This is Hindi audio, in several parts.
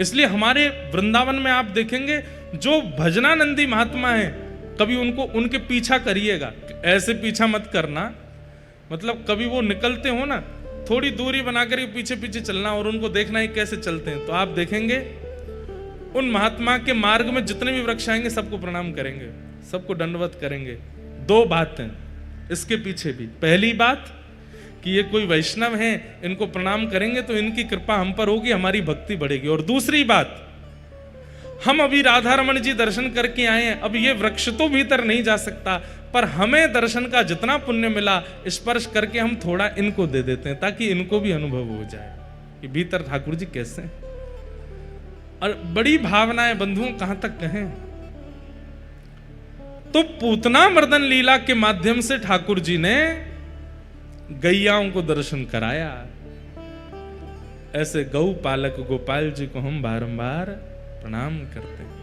इसलिए हमारे वृंदावन में आप देखेंगे जो भजनानंदी महात्मा हैं, कभी उनको उनके पीछा करिएगा, ऐसे पीछा मत करना, मतलब कभी वो निकलते हो ना, थोड़ी दूरी बनाकर के पीछे पीछे चलना और उनको देखना है कैसे चलते हैं, तो आप देखेंगे उन महात्मा के मार्ग में जितने भी वृक्ष आएंगे सबको प्रणाम करेंगे, सबको दंडवत करेंगे। दो बातें इसके पीछे भी, पहली बात कि ये कोई वैष्णव हैं, इनको प्रणाम करेंगे तो इनकी कृपा हम पर होगी, हमारी भक्ति बढ़ेगी। और दूसरी बात, हम अभी राधा रमन जी दर्शन करके आए हैं, अब ये वृक्ष तो भीतर नहीं जा सकता, पर हमें दर्शन का जितना पुण्य मिला स्पर्श करके हम थोड़ा इनको दे देते हैं, ताकि इनको भी अनुभव हो जाए कि भीतर ठाकुर जी कैसे हैं। और बड़ी भावनाएं बंधुओं, कहां तक कहें। तो पूतना मर्दन लीला के माध्यम से ठाकुर जी ने गैयाओं को दर्शन कराया। ऐसे गौ पालक गोपाल जी को हम बारंबार प्रणाम करते हैं।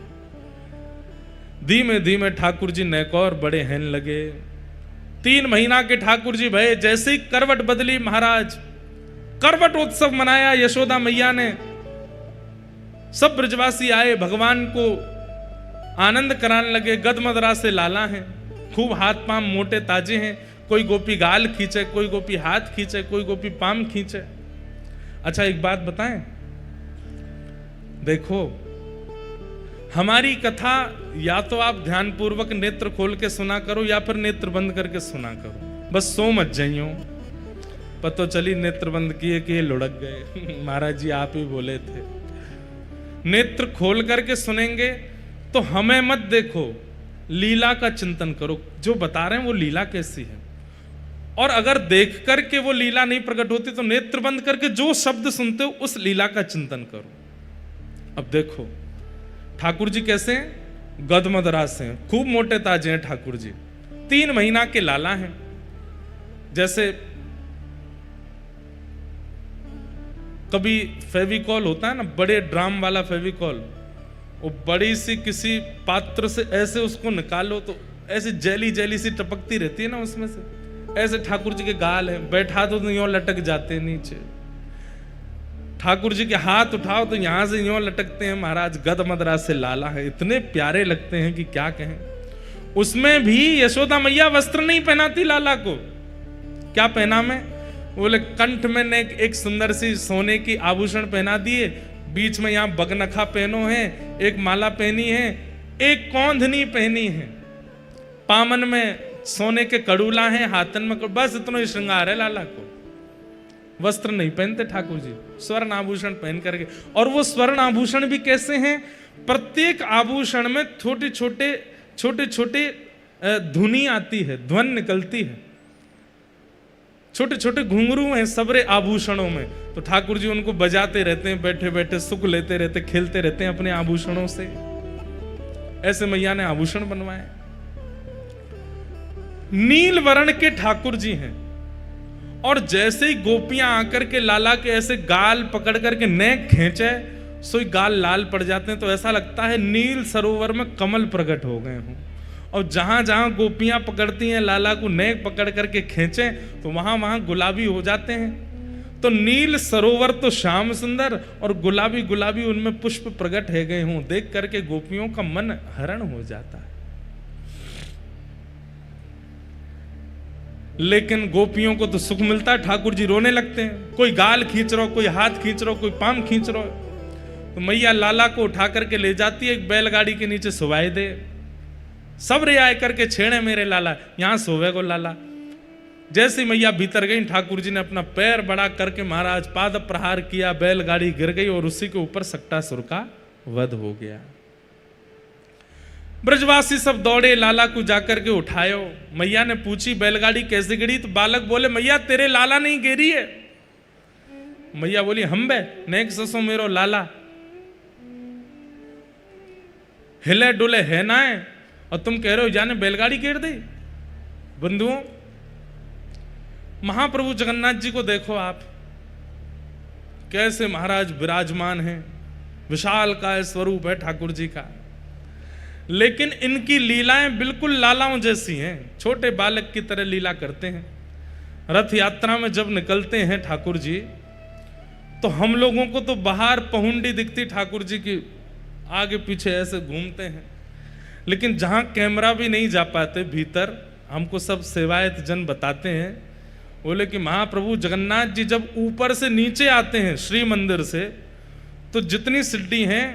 धीमे धीमे ठाकुर जी नैकौर बड़े हैन लगे। 3 महीना के ठाकुर जी भये, जैसे ही करवट बदली महाराज, करवट उत्सव मनाया यशोदा मैया ने, सब ब्रजवासी आए, भगवान को आनंद कराने लगे। गदमदरा से लाला हैं, खूब हाथ पांव मोटे ताजे हैं, कोई गोपी गाल खींचे, कोई गोपी हाथ खींचे, कोई गोपी पाम खींचे। अच्छा एक बात बताएं, देखो हमारी कथा या तो आप ध्यानपूर्वक नेत्र खोल के सुना करो या फिर नेत्र बंद करके सुना करो, बस सो मत जाइयो। पतो चली नेत्र बंद किए कि लुढ़क गए। महाराज जी आप ही बोले थे। नेत्र खोल करके सुनेंगे तो हमें मत देखो, लीला का चिंतन करो, जो बता रहे हैं वो लीला कैसी है। और अगर देख करके वो लीला नहीं प्रकट होती तो नेत्र बंद करके जो शब्द सुनते हो उस लीला का चिंतन करो। अब देखो ठाकुर जी कैसे हैं, गदमदरास हैं, खूब मोटे ताजे हैं ठाकुर जी, 3 महीना के लाला हैं। जैसे कभी फेविकॉल होता है ना, बड़े ड्राम वाला फेविकॉल, वो बड़ी सी किसी पात्र से ऐसे उसको निकालो तो ऐसे जेली जेली सी टपकती रहती है ना उसमें से, ऐसे ठाकुर जी के गाल हैं, बैठा दो तो यूं लटक जाते हैं नीचे। ठाकुर जी के हाथ उठाओ तो यहां से यूं लटकते हैं। महाराज गदमदरा से लाला है, इतने प्यारे लगते हैं कि क्या कहें। उसमें भी यशोदा मैया वस्त्र नहीं पहनाती लाला को। क्या पहना में, बोले कंठ में ने एक सुंदर सी सोने की आभूषण पहना दिए, बीच में यहां बगनखा पहनो है, एक माला पहनी है, एक कौंधनी पहनी है, पामन में सोने के कड़ूला हैं, हाथन में बस इतना ही श्रृंगार है लाला को। वस्त्र नहीं पहनते ठाकुर जी, स्वर्ण आभूषण पहन करके। और वो स्वर्ण आभूषण भी कैसे हैं, प्रत्येक आभूषण में छोटे छोटे धुनी आती है, ध्वन निकलती है, छोटे छोटे घुंघरू हैं सबरे आभूषणों में। तो ठाकुर जी उनको बजाते रहते हैं, बैठे बैठे सुख लेते रहते, खेलते रहते हैं अपने आभूषणों से। ऐसे मैया ने आभूषण बनवाए। नील वर्ण के ठाकुर जी हैं, और जैसे ही गोपियां आकर के लाला के ऐसे गाल पकड़ करके नेक खींचे, सोई गाल लाल पड़ जाते हैं, तो ऐसा लगता है नील सरोवर में कमल प्रकट हो गए हों। और जहां जहां गोपियां पकड़ती हैं लाला को, नेक पकड़ करके खींचे तो वहां वहां गुलाबी हो जाते हैं। तो नील सरोवर तो श्याम सुंदर और गुलाबी गुलाबी उनमें पुष्प प्रकट है गए हों, देख करके गोपियों का मन हरण हो जाता है। लेकिन गोपियों को तो सुख मिलता है, ठाकुर जी रोने लगते हैं। कोई गाल खींच रहा हो, कोई हाथ खींच रहा हो, कोई पाम खींच रहा हो। तो मैया लाला को उठा करके ले जाती है, एक बैलगाड़ी के नीचे सुवाए दे। सब रे आए करके छेड़े मेरे लाला, यहां सोवे को लाला। जैसे मैया भीतर गई, ठाकुर जी ने अपना पैर बड़ा करके महाराज पाद प्रहार किया, बैलगाड़ी गिर गई और उसी के ऊपर सक्टासुर का वध हो गया। ब्रजवासी सब दौड़े, लाला को जाकर के उठायो। मैया ने पूछी बैलगाड़ी कैसे गिरी, तो बालक बोले मैया तेरे लाला नहीं गिरी है। मैया बोली हम बे नेक ससो मेरो लाला हिले डुले है ना है, और तुम कह रहे हो जाने बैलगाड़ी गिर दी। बंधुओं, महाप्रभु जगन्नाथ जी को देखो आप, कैसे महाराज विराजमान हैं, विशाल का स्वरूप है ठाकुर जी का। लेकिन इनकी लीलाएं बिल्कुल लालाओं जैसी हैं, छोटे बालक की तरह लीला करते हैं। रथ यात्रा में जब निकलते हैं ठाकुर जी, तो हम लोगों को तो बाहर पहुंडी दिखती ठाकुर जी की, आगे पीछे ऐसे घूमते हैं, लेकिन जहां कैमरा भी नहीं जा पाते भीतर, हमको सब सेवायत जन बताते हैं, बोले कि महाप्रभु जगन्नाथ जी जब ऊपर से नीचे आते हैं श्री मंदिर से, तो जितनी सीढ़ी हैं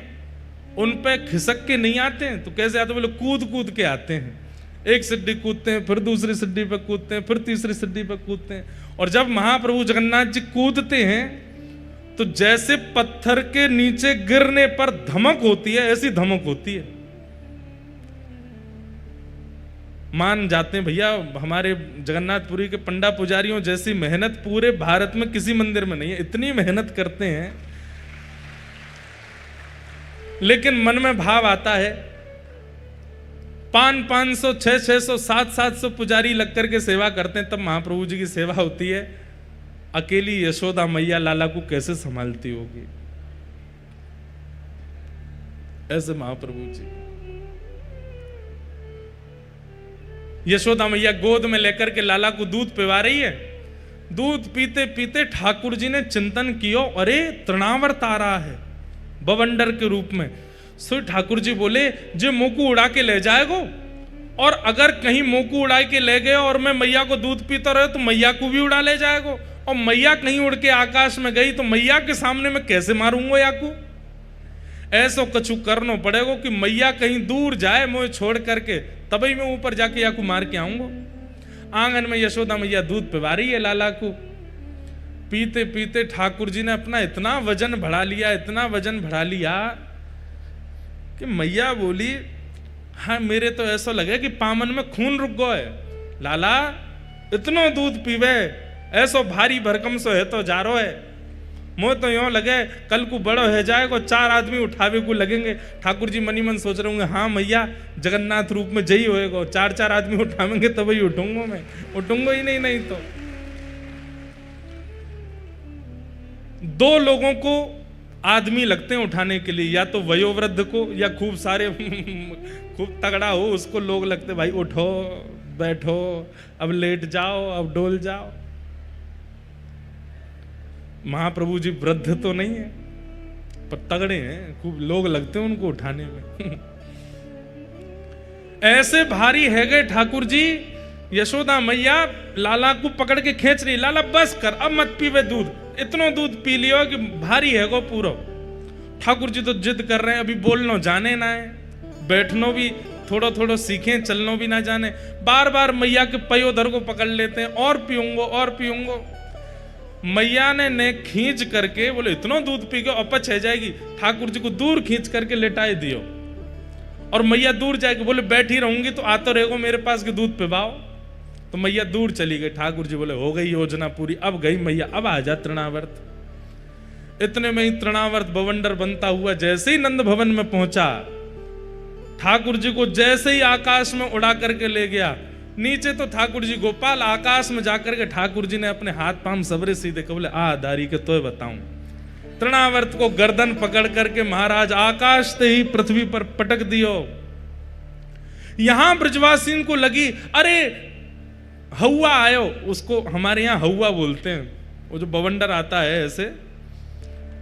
उन पे खिसक के नहीं आते हैं। तो कैसे आते? बोले कूद कूद के आते हैं। एक सीढ़ी कूदते हैं, फिर दूसरी सीढ़ी पे कूदते हैं, फिर तीसरी सीढ़ी पे कूदते हैं। और जब महाप्रभु जगन्नाथ जी कूदते हैं तो जैसे पत्थर के नीचे गिरने पर धमक होती है, ऐसी धमक होती है। मान जाते हैं भैया, हमारे जगन्नाथपुरी के पंडा पुजारियों जैसी मेहनत पूरे भारत में किसी मंदिर में नहीं है। इतनी मेहनत करते हैं, लेकिन मन में भाव आता है, 500, 600, 700 पुजारी लग करके सेवा करते हैं, तब महाप्रभु जी की सेवा होती है। अकेली यशोदा मैया लाला को कैसे संभालती होगी? ऐसे महाप्रभु जी, यशोदा मैया गोद में लेकर के लाला को दूध पिला रही है। दूध पीते पीते ठाकुर जी ने चिंतन किया, अरे तृणावर्त आ रहा है बवंडर के रूप में। सो ठाकुर जी बोले, जे मोकू उड़ा के ले जाएगो, और अगर कहीं मोकू उड़ा के ले गए और मैं मैया को दूध पीता रहे तो मैया को भी उड़ा ले जाएगो, और मैया कहीं उड़ के आकाश में गई तो मैया के सामने मैं कैसे मारूंगा याकू? ऐसो कछु करना पड़ेगा कि मैया कहीं दूर जाए मुझे छोड़ करके, तभी मैं ऊपर जाके याकू मार के आऊंगा। आंगन में यशोदा मैया दूध पिला रही है लाला को। पीते पीते ठाकुर जी ने अपना इतना वजन बढ़ा लिया, इतना वजन बढ़ा लिया कि मैया बोली, हाँ मेरे तो ऐसा लगे कि पामन में खून रुक गो है। लाला इतना दूध पीवे, ऐसो भारी भरकम सो है तो जा रो है। मोह तो यूं लगे कल को बड़ो है जाएगा, 4 आदमी उठावे को लगेंगे। ठाकुर जी मनी मन सोच रहे होंगे, हाँ मैया जगन्नाथ रूप में जई होएगा, 4 आदमी उठावेंगे तभी उठूंगा मैं, उठूंगा ही नहीं तो। 2 लोगों को आदमी लगते हैं उठाने के लिए, या तो वयोवृद्ध को, या खूब सारे खूब तगड़ा हो उसको लोग लगते, भाई उठो बैठो, अब लेट जाओ, अब डोल जाओ। महाप्रभु जी वृद्ध तो नहीं है पर तगड़े हैं, खूब लोग लगते हैं उनको उठाने में। ऐसे भारी है गए ठाकुर जी। यशोदा मैया लाला को पकड़ के खींच रही, लाला बस कर, अब मत पीवे दूध, इतना दूध पी लियो कि भारी है गो पूरा। ठाकुर जी तो जिद कर रहे हैं, अभी बोलनो जाने ना है, बैठनो भी थोड़ा थोड़ा सीखें, चलनो भी ना जाने। बार बार मैया के पयोधर को पकड़ लेते हैं, और पीऊंगो और पीऊंगो। मैया ने खींच करके बोले, इतना दूध पी गयो अपच है जाएगी। ठाकुर जी को दूर खींच करके लेटाए दियो, और मैया दूर जाएगी। बोले बैठी रहूंगी तो आते रहेगो मेरे पास के दूध पिबाओ। तो मैया दूर चली गई। ठाकुर जी बोले, हो गई योजना पूरी, अब गई मैया, अब आ जा तृणावर्त। इतने में ही तृणावर्त बवंडर बनता हुआ जैसे ही नंद भवन में पहुंचा, ठाकुर जी को जैसे ही आकाश में उड़ा करके ले गया। नीचे तो ठाकुर जी गोपाल, आकाश में जाकर के ठाकुर जी ने अपने हाथ पांव सबरे सीधे कर बोले, आ दारी के तो बताऊं। तृणावर्त को गर्दन पकड़ करके महाराज आकाश से ही पृथ्वी पर पटक दियो। यहां ब्रजवासियों को लगी, अरे हौआ आयो, उसको हमारे यहां हौआ बोलते हैं, वो जो बवंडर आता है ऐसे,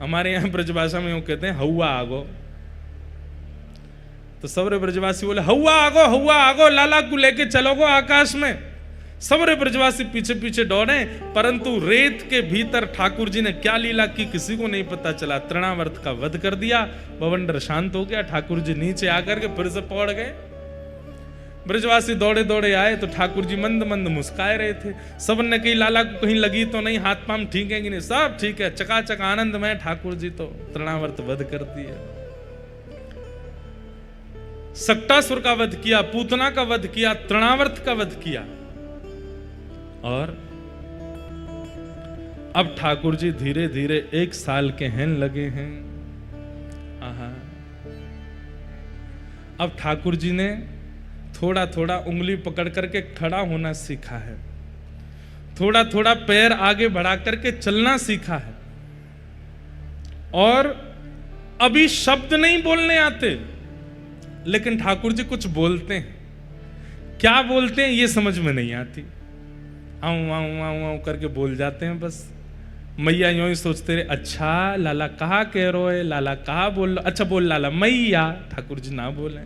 हमारे यहां ब्रजभाषा में वो कहते हैं हौआ आगो। तो सबरे ब्रजवासी बोले, हौआ आगो, लाला को लेके चलोगो आकाश में। सबरे ब्रजवासी पीछे पीछे दौड़े, परंतु रेत के भीतर ठाकुर जी ने क्या लीला की किसी को नहीं पता चला। तृणावर्त का वध कर दिया, बवंडर शांत हो गया। ठाकुर जी नीचे आकर के फिर से पड़ गए। ब्रजवासी दौड़े दौड़े आए तो ठाकुर जी मंद मंद मुस्काए रहे थे। सबने कही लाला को कहीं लगी तो नहीं, हाथ पांव ठीक है कि नहीं? सब ठीक है, चकाचक आनंद में। ठाकुर जी तो तृणावर्त वध कर दिया। सक्टासुर का वध किया, पूतना का वध किया, तृणावर्त का वध किया। और अब ठाकुर जी धीरे धीरे 1 साल के हैं लगे हैं। आहा, अब ठाकुर जी ने थोड़ा थोड़ा उंगली पकड़ करके खड़ा होना सीखा है, थोड़ा थोड़ा पैर आगे बढ़ा करके चलना सीखा है, और अभी शब्द नहीं बोलने आते, लेकिन ठाकुर जी कुछ बोलते हैं। क्या बोलते हैं ये समझ में नहीं आती, आऊं आऊं आऊं आऊं करके बोल जाते हैं बस। मैया यूं ही सोचते रहे, अच्छा लाला कहा कह रो है, लाला कहा बोल लो, अच्छा बोल लाला मैया। ठाकुर जी ना बोले।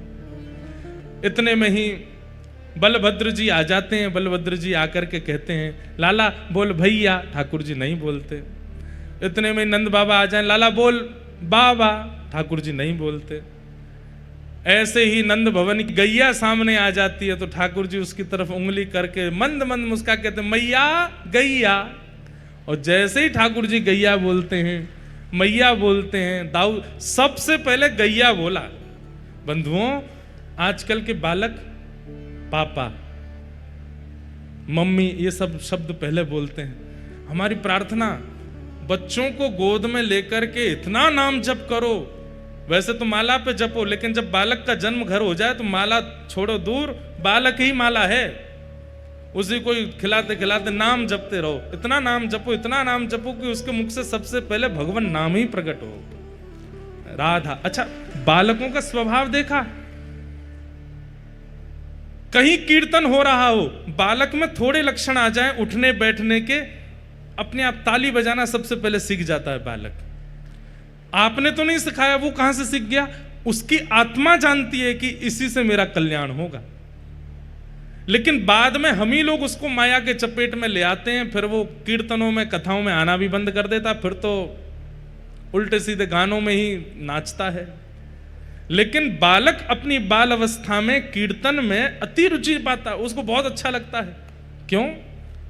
इतने में ही बलभद्र जी आ जाते हैं। बलभद्र जी आकर के कहते हैं, लाला बोल भैया। ठाकुर जी नहीं बोलते। इतने में नंद बाबा आ जाए, लाला बोल बाबा। ठाकुर जी नहीं बोलते। ऐसे ही नंद भवन की गैया सामने आ जाती है तो ठाकुर जी उसकी तरफ उंगली करके मंद मंद मुस्का कहते, मैया गैया। और जैसे ही ठाकुर जी गैया बोलते हैं, मैया बोलते हैं, दाऊ सबसे पहले गैया बोला। बंधुओं, आजकल के बालक पापा मम्मी ये सब शब्द पहले बोलते हैं। हमारी प्रार्थना, बच्चों को गोद में लेकर के इतना नाम जप करो। वैसे तो माला पे जपो, लेकिन जब बालक का जन्म घर हो जाए तो माला छोड़ो दूर, बालक ही माला है। उसी को खिलाते खिलाते नाम जपते रहो। इतना नाम जपो, इतना नाम जपो कि उसके मुख से सबसे पहले भगवान नाम ही प्रकट हो। राधा। अच्छा, बालकों का स्वभाव देखा, कहीं कीर्तन हो रहा हो, बालक में थोड़े लक्षण आ जाएं उठने बैठने के, अपने आप ताली बजाना सबसे पहले सीख जाता है बालक। आपने तो नहीं सिखाया, वो कहां से सीख गया? उसकी आत्मा जानती है कि इसी से मेरा कल्याण होगा। लेकिन बाद में हम ही लोग उसको माया के चपेट में ले आते हैं, फिर वो कीर्तनों में कथाओं में आना भी बंद कर देता, फिर तो उल्टे सीधे गानों में ही नाचता है। लेकिन बालक अपनी बाल अवस्था में कीर्तन में अति रुचि पाता, उसको बहुत अच्छा लगता है। क्यों?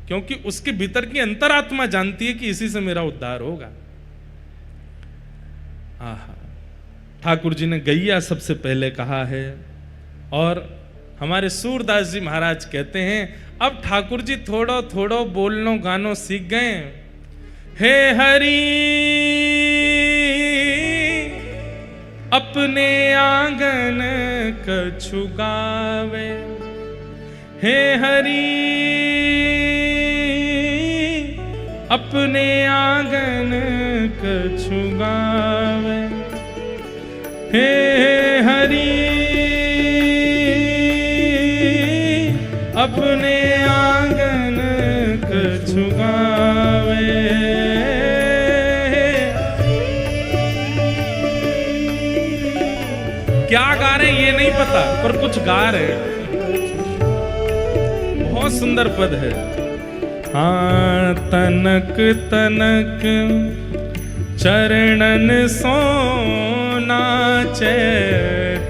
क्योंकि उसके भीतर की अंतरात्मा जानती है कि इसी से मेरा उद्धार होगा। आहा, ठाकुर जी ने गैया सबसे पहले कहा है। और हमारे सूरदास जी महाराज कहते हैं, अब ठाकुर जी थोड़ो थोड़ो बोलनो गानो सीख गए। हे हरि अपने आंगन कछु गावे, हे हरि अपने आंगन कछु गावे, हे हरि अपने आंगन कछु गावे। क्या गा रहे हैं ये नहीं पता, पर कुछ गा रहे हैं। बहुत सुंदर पद है। हाँ, तनक तनक चरणन सो नाचे,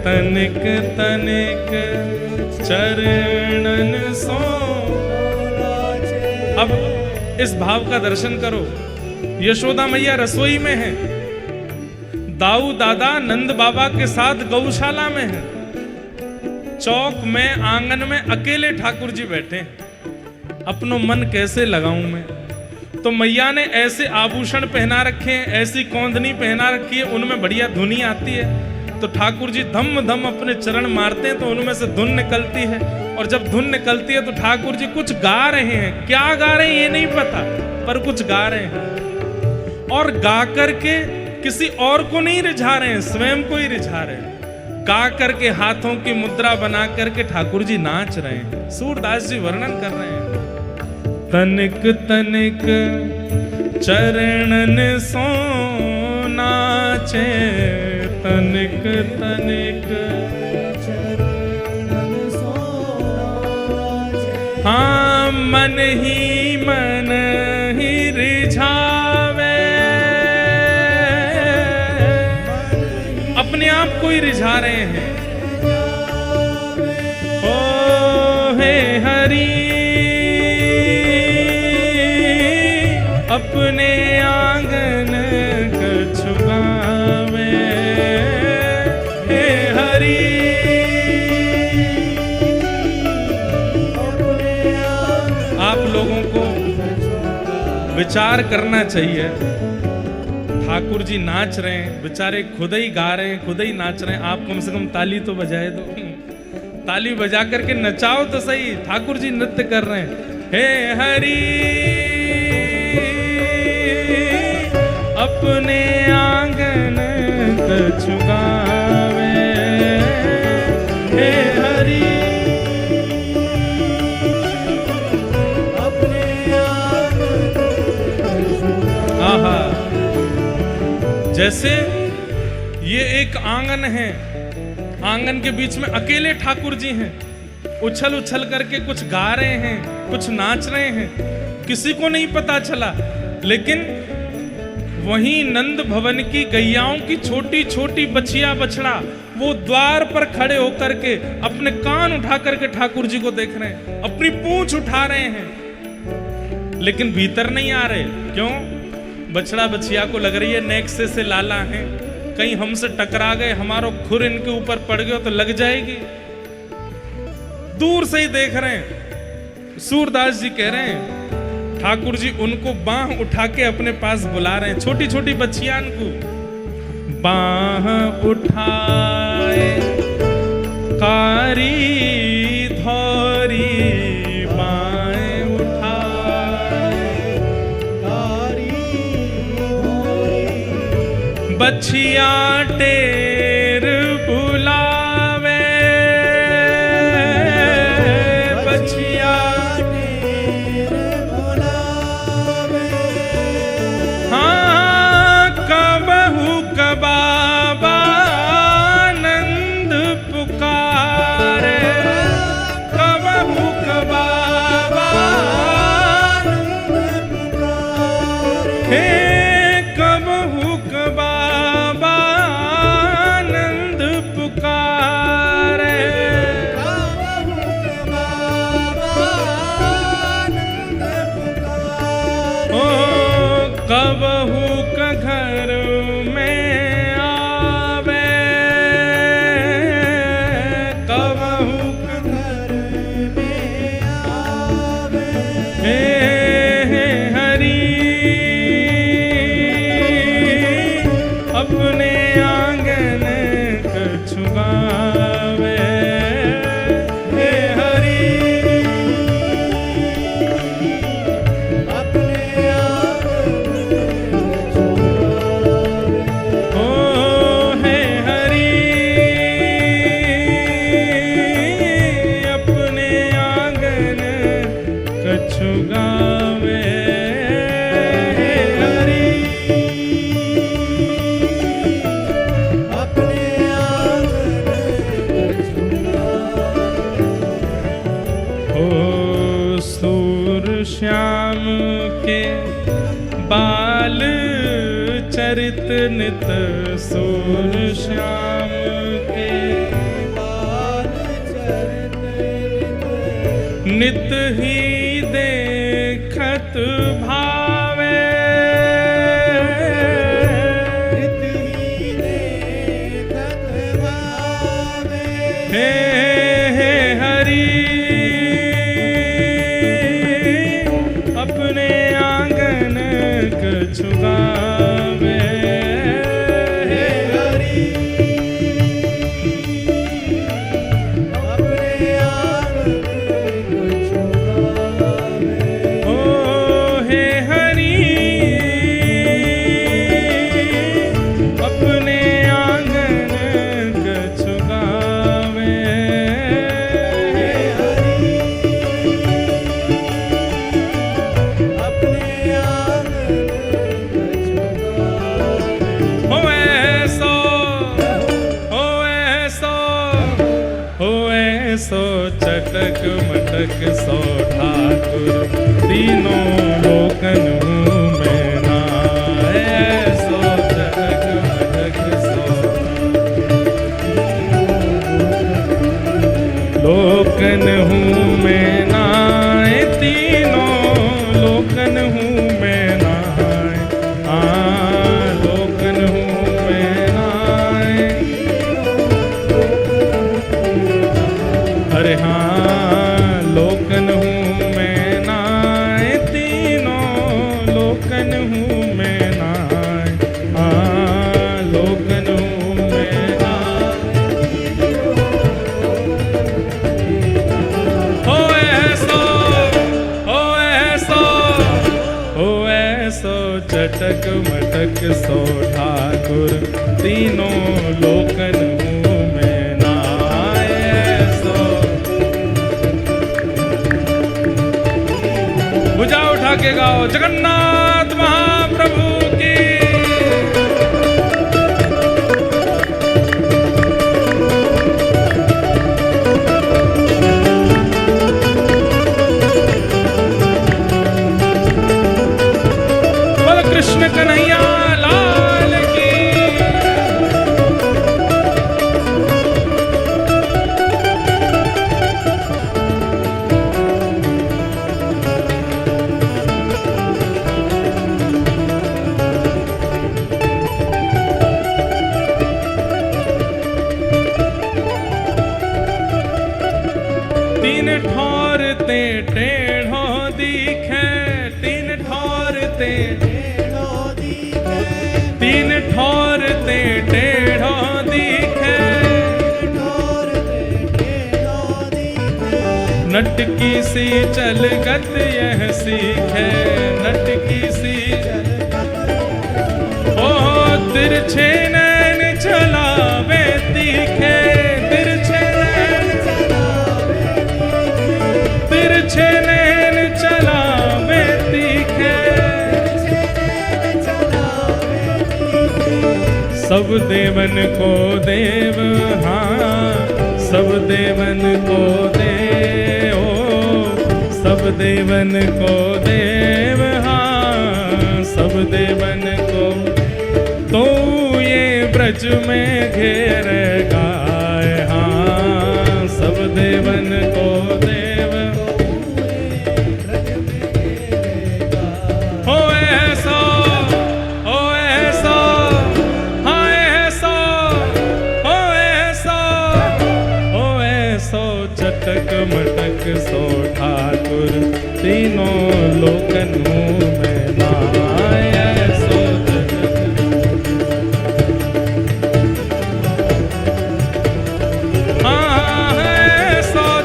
तनिक तनिक चरणन सो। अब इस भाव का दर्शन करो। यशोदा मैया रसोई में है, दाऊ दादा नंद बाबा के साथ गौशाला में है, चौक में आंगन में अकेले ठाकुर जी बैठे हैं। अपनो मन कैसे लगाऊं मैं? तो मैया ने ऐसे आभूषण पहना रखे हैं, ऐसी कौंधनी पहना रखी है, उनमें बढ़िया धुनी आती है। तो ठाकुर जी धम धम अपने चरण मारते हैं तो उनमें से धुन निकलती है। और जब धुन निकलती है तो ठाकुर जी कुछ गा रहे हैं। क्या गा रहे हैं ये नहीं पता, पर कुछ गा रहे हैं। और गा करके किसी और को नहीं रिझा रहे हैं, स्वयं को ही रिझा रहे हैं। गा करके हाथों की मुद्रा बना करके ठाकुर जी नाच रहे हैं। सूरदास जी वर्णन कर रहे हैं, तनिक तनिक चरणन सो नाचे, तनिक तनिक चरणन सो नाचे। हाँ, मन ही रिझावे, अपने आप को ही रिझा रहे हैं। ओ हे हरि अपने आंगन कछु गावे, हे हरि आप लोगों को विचार करना चाहिए। ठाकुर जी नाच रहे हैं, बेचारे खुद ही गा रहे हैं, खुद ही नाच रहे हैं। आप कम से कम ताली तो बजाए दो, ताली बजा करके नचाओ तो सही। ठाकुर जी नृत्य कर रहे हैं। हे हरि अपने आंगन कछु गावे, हे हरि अपने आंगन। जैसे ये एक आंगन है, आंगन के बीच में अकेले ठाकुर जी हैं, उछल उछल करके कुछ गा रहे हैं, कुछ नाच रहे हैं, किसी को नहीं पता चला। लेकिन वहीं नंद भवन की गैयाओं की छोटी छोटी बछिया बछड़ा वो द्वार पर खड़े होकर के अपने कान उठा करके ठाकुर जी को देख रहे हैं, अपनी पूंछ उठा रहे हैं, लेकिन भीतर नहीं आ रहे। क्यों? बछड़ा बछिया को लग रही है नेक्से से लाला हैं, कहीं हमसे टकरा गए, हमारा खुर इनके ऊपर पड़ गया तो लग जाएगी। दूर से ही देख रहे हैं। सूरदास जी कह रहे हैं ठाकुर जी उनको बाह उठा के अपने पास बुला रहे हैं, छोटी छोटी बच्चियां को बाह उठाए कारी धौरी बाएं उठाए बच्चिया टेर बुलावे बच्चिया टेर बुलावे हाँ कबहू कबाबा नंद पुकारे कबहू कबाबा नंद पुकारे हे कबहू कबाबा नंद पुकारे ओ कबहू का घर में आवे कबहू का घर में आवे हे हरि अपने आंगन कछुआवे हे हरि अपने ओ हे हरि अपने आंगन कछुआवे हे हरि ओ सूर श्याम के बाल चरित नित सूर श्याम के बाल चरित नित ही देखत भावे नित ही देखत भावे हे हरि अपने आंगन कछुआवे हे हरि अपने आंगन कछुआवे ओ हे हरि अपने आंगन कछुआवे हे हरि अपने सो चटक मटक सो ठाकुर तीनों लोकन में नाए सो चटक मटक सो लोकन हूँ मैं नाए तीनों लोकन हूँ मैं नाए लोकन हूँ मैं नाए अरे हाँ लोकन हूँ मैं नाए तीनों लोकन हूँ मैं नाए लोकन हूँ मैं नाए हो ऐसो चटक मटक सो ठाकुर तीनों लोकन हूँ मैं नाए सो भुजा उठा के गाओ जगन्नाथ महाप्रभु की नटकी सी चलगत यह सीखे, नटकी सी ओ तिरछे नैन चलावे तीखे, तिरछे नैन चलावे तीखे। सब देवन को देव, हाँ सब देवन को देव, सब देवन को देव, हाँ सब देवन को। तो ये ब्रज में घेर गाय, हाँ सब देवन को देव। हो ऐसा, हो ऐसा, हाँ ऐसा, हो ऐसा, हो ऐसो चटक मटक सो ठाकुर तीनों लोकन में नाय। ऐसो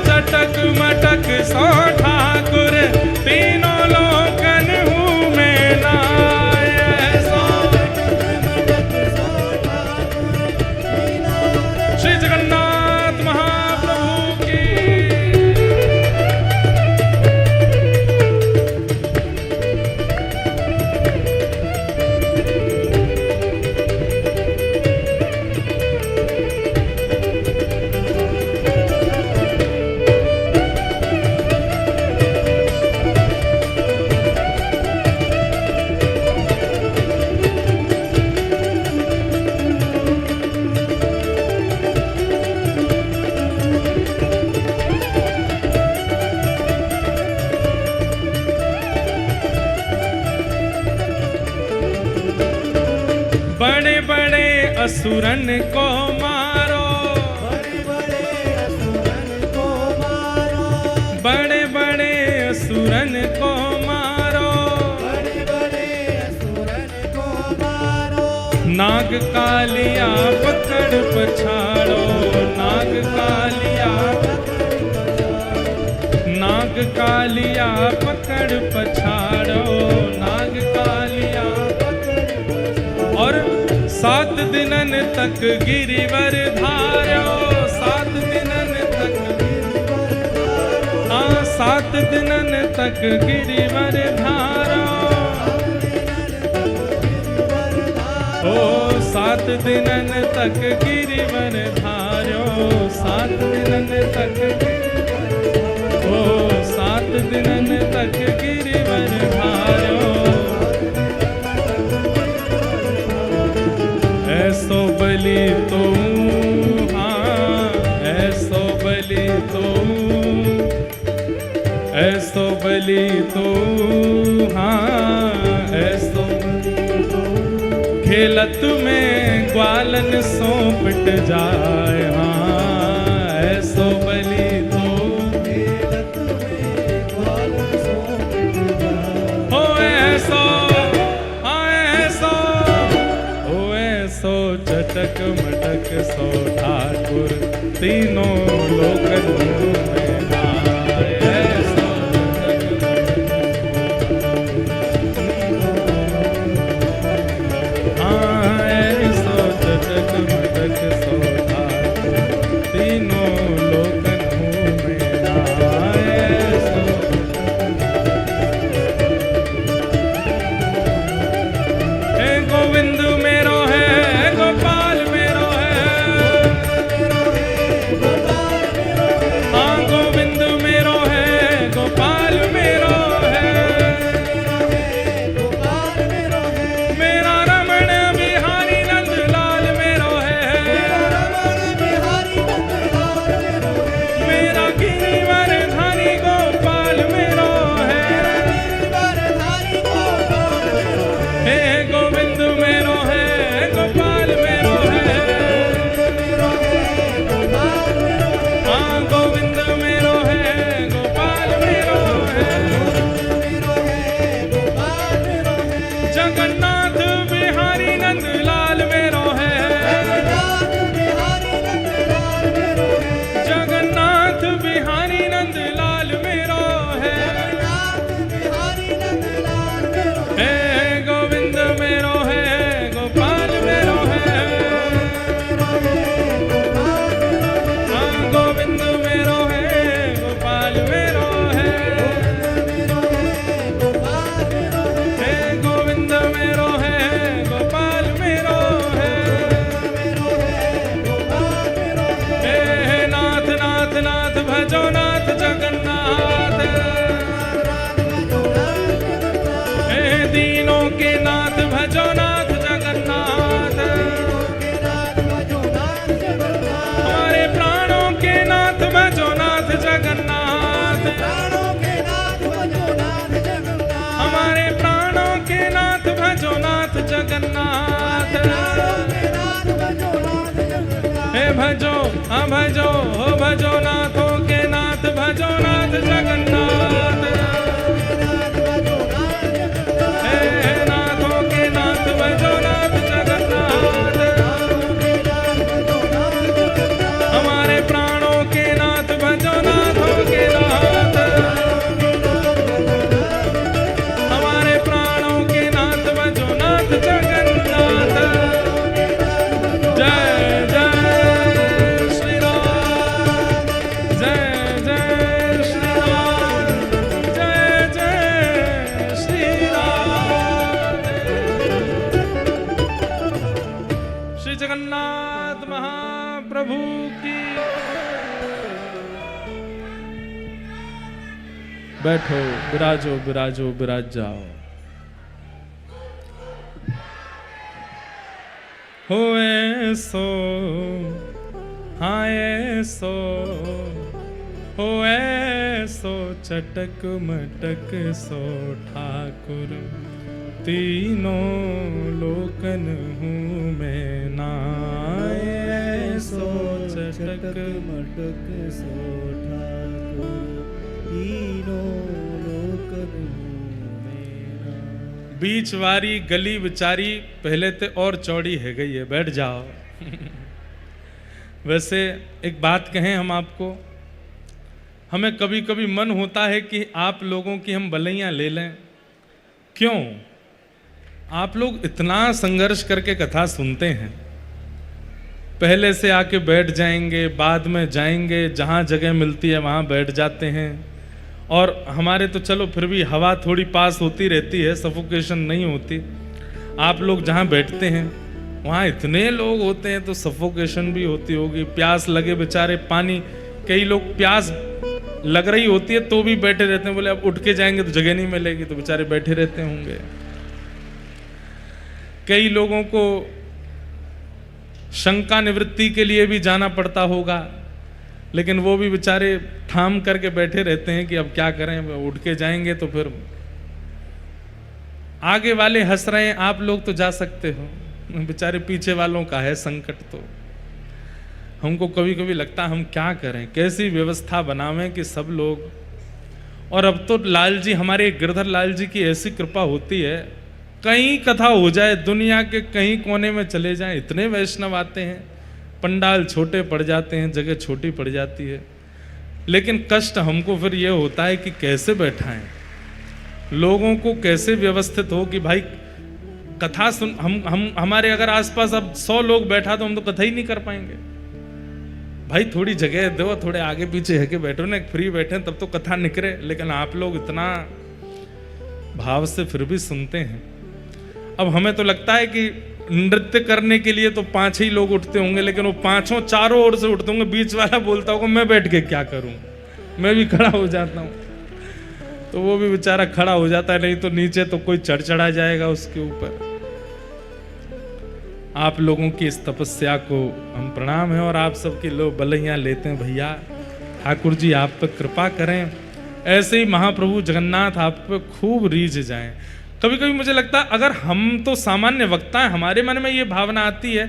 चटक मटक सो ठाकुर तीनों लोकन हूँ मैं नाय। श्री जगन्नाथ महाप्रभु की। बड़े बड़े असुरन को मारो, बड़े बड़े असुरन को मारो, बड़े बड़े असुरन को मारो, बड़े बड़े असुरन को मारो। नाग कालिया पकड़ पछाड़ो, नाग कालिया, नाग कालिया पकड़ पछाड़ो, नाग कालिया। और 7 दिनन तक गिरिवर धार्यो, 7 दिनन तक, हाँ 7 दिनन तक गिरिवर धारो। ओ 7 दिनन तक गिरिवर धार्यो, 7 दिनन तक, ओ 7 दिनन तक गिरिवर धार्यो। ऐसो बलि तो, हाँ ऐसो बलि तो, ऐसो बलि तो, हाँ ऐसो बलि तो। खेलत में ग्वालन सौंपट जाए, हाँ ऐसो बलि तो, खेलत में ग्वालन सौंपट जाए। हो ऐसो, हाँ ऐसो, हो ऐसो चटक मटक सो ठाकुर तीनों लोकन में नाय। ऐसो हाँ ऐसो चटक मटक सो ठाकुर तीनों लोकन में नाय। ऐसो हे गोविंद मेरो है, गोपाल मेरो है, हाँ गोविंद मेरो है, गोपाल मेरो है, मेरा रमण बिहारी नंद लाल मेरो है, हे भजो भजो हो भजो नाथों के नाथ भजो नाथ जगन्नाथ हे नाथों के नाथ भजो नाथ जगन्नाथ हमारे प्राणों के नाथ भजो नाथों के नाथ हमारे प्राणों के नाथ भजो नाथ जगन्नाथ जय जगन्नाथ महाप्रभु की। बैठो विराजो विराजो विराज जाओ। हो ऐसो हाँ ऐसो हो ऐसो चटक मटक सो ठाकुर तीनों लोकन हूँ मैं नाय सो चटक मटक सो ठाकुर तीनों लोकन मेरा। बीच वारी गली बिचारी पहले ते और चौड़ी है गई है। बैठ जाओ। वैसे एक बात कहें हम आपको, हमें कभी कभी मन होता है कि आप लोगों की हम भलाइयाँ ले लें। क्यों? आप लोग इतना संघर्ष करके कथा सुनते हैं, पहले से आके बैठ जाएंगे, बाद में जाएंगे, जहाँ जगह मिलती है वहाँ बैठ जाते हैं। और हमारे तो चलो फिर भी हवा थोड़ी पास होती रहती है, सफोकेशन नहीं होती। आप लोग जहाँ बैठते हैं वहाँ इतने लोग होते हैं तो सफोकेशन भी होती होगी। प्यास लगे बेचारे, पानी, कई लोग प्यास लग रही होती है तो भी बैठे रहते हैं। बोले अब उठ के जाएंगे तो जगह नहीं मिलेगी, तो बेचारे बैठे रहते होंगे। कई लोगों को शंका निवृत्ति के लिए भी जाना पड़ता होगा, लेकिन वो भी बेचारे ठाम करके बैठे रहते हैं कि अब क्या करें, उठ के जाएंगे तो फिर आगे वाले हंस रहे हैं, आप लोग तो जा सकते हो, बेचारे पीछे वालों का है संकट। तो हमको कभी कभी लगता है हम क्या करें, कैसी व्यवस्था बनावें कि सब लोग। और अब तो लाल जी, हमारे गिरधर लाल जी की ऐसी कृपा होती है, कहीं कथा हो जाए, दुनिया के कहीं कोने में चले जाएं, इतने वैष्णव आते हैं, पंडाल छोटे पड़ जाते हैं, जगह छोटी पड़ जाती है। लेकिन कष्ट हमको फिर ये होता है कि कैसे बैठाएं, लोगों को कैसे व्यवस्थित हो कि भाई कथा सुन। हमारे अगर आसपास अब 100 लोग बैठा तो हम तो कथा ही नहीं कर पाएंगे। भाई थोड़ी जगह दो, थोड़े आगे पीछे है के बैठो ना, फ्री बैठे तब तो कथा निकले। लेकिन आप लोग इतना भाव से फिर भी सुनते हैं। अब हमें तो लगता है कि नृत्य करने के लिए तो 5 ही लोग उठते होंगे, लेकिन वो 5 चारों ओर से उठते होंगे। बीच वाला बोलता होगा मैं बैठ के क्या करूं, मैं भी खड़ा हो जाता हूं, तो वो भी बेचारा खड़ा हो जाता है, नहीं तो नीचे तो कोई चढ़ा जाएगा उसके ऊपर। आप लोगों की इस तपस्या को हम प्रणाम है और आप सबकी लोग भलाइयाँ लेते हैं। भैया ठाकुर जी आप पर कृपा करें, ऐसे ही महाप्रभु जगन्नाथ आप पे खूब रीझ जाएं। कभी कभी मुझे लगता है अगर हम तो सामान्य वक्ता हैं, हमारे मन में ये भावना आती है,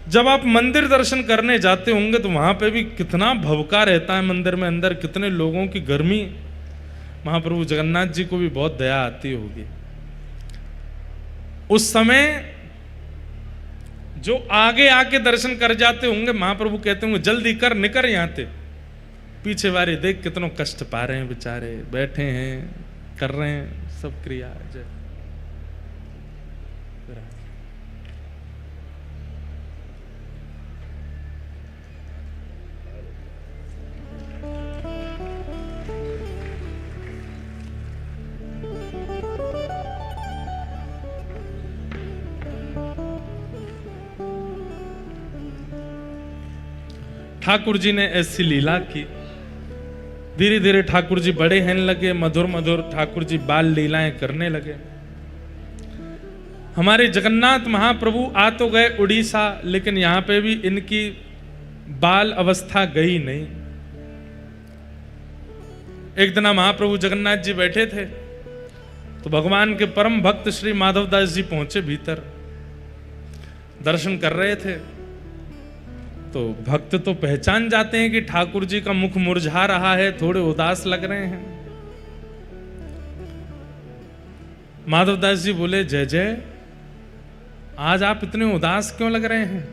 जब आप मंदिर दर्शन करने जाते होंगे तो वहाँ पे भी कितना भवका रहता है मंदिर में, अंदर कितने लोगों की गर्मी। महाप्रभु जगन्नाथ जी को भी बहुत दया आती होगी। उस समय जो आगे आके दर्शन कर जाते होंगे, महाप्रभु कहते होंगे जल्दी कर, निकर यहाँ से। पीछे वाले देख कितनों कष्ट पा रहे हैं बेचारे, बैठे हैं, कर रहे हैं सब क्रिया। जय ठाकुर जी ने ऐसी लीला की। धीरे धीरे ठाकुर जी बड़े होने लगे, मधुर मधुर ठाकुर जी बाल लीलाएं करने लगे। हमारे जगन्नाथ महाप्रभु आ तो गए उड़ीसा, लेकिन यहां पे भी इनकी बाल अवस्था गई नहीं। एक दिन महाप्रभु जगन्नाथ जी बैठे थे तो भगवान के परम भक्त श्री माधवदास जी पहुंचे भीतर, दर्शन कर रहे थे। तो भक्त तो पहचान जाते हैं कि ठाकुर जी का मुख मुरझा रहा है, थोड़े उदास लग रहे हैं। माधवदास जी बोले, जय जय, आज आप इतने उदास क्यों लग रहे हैं?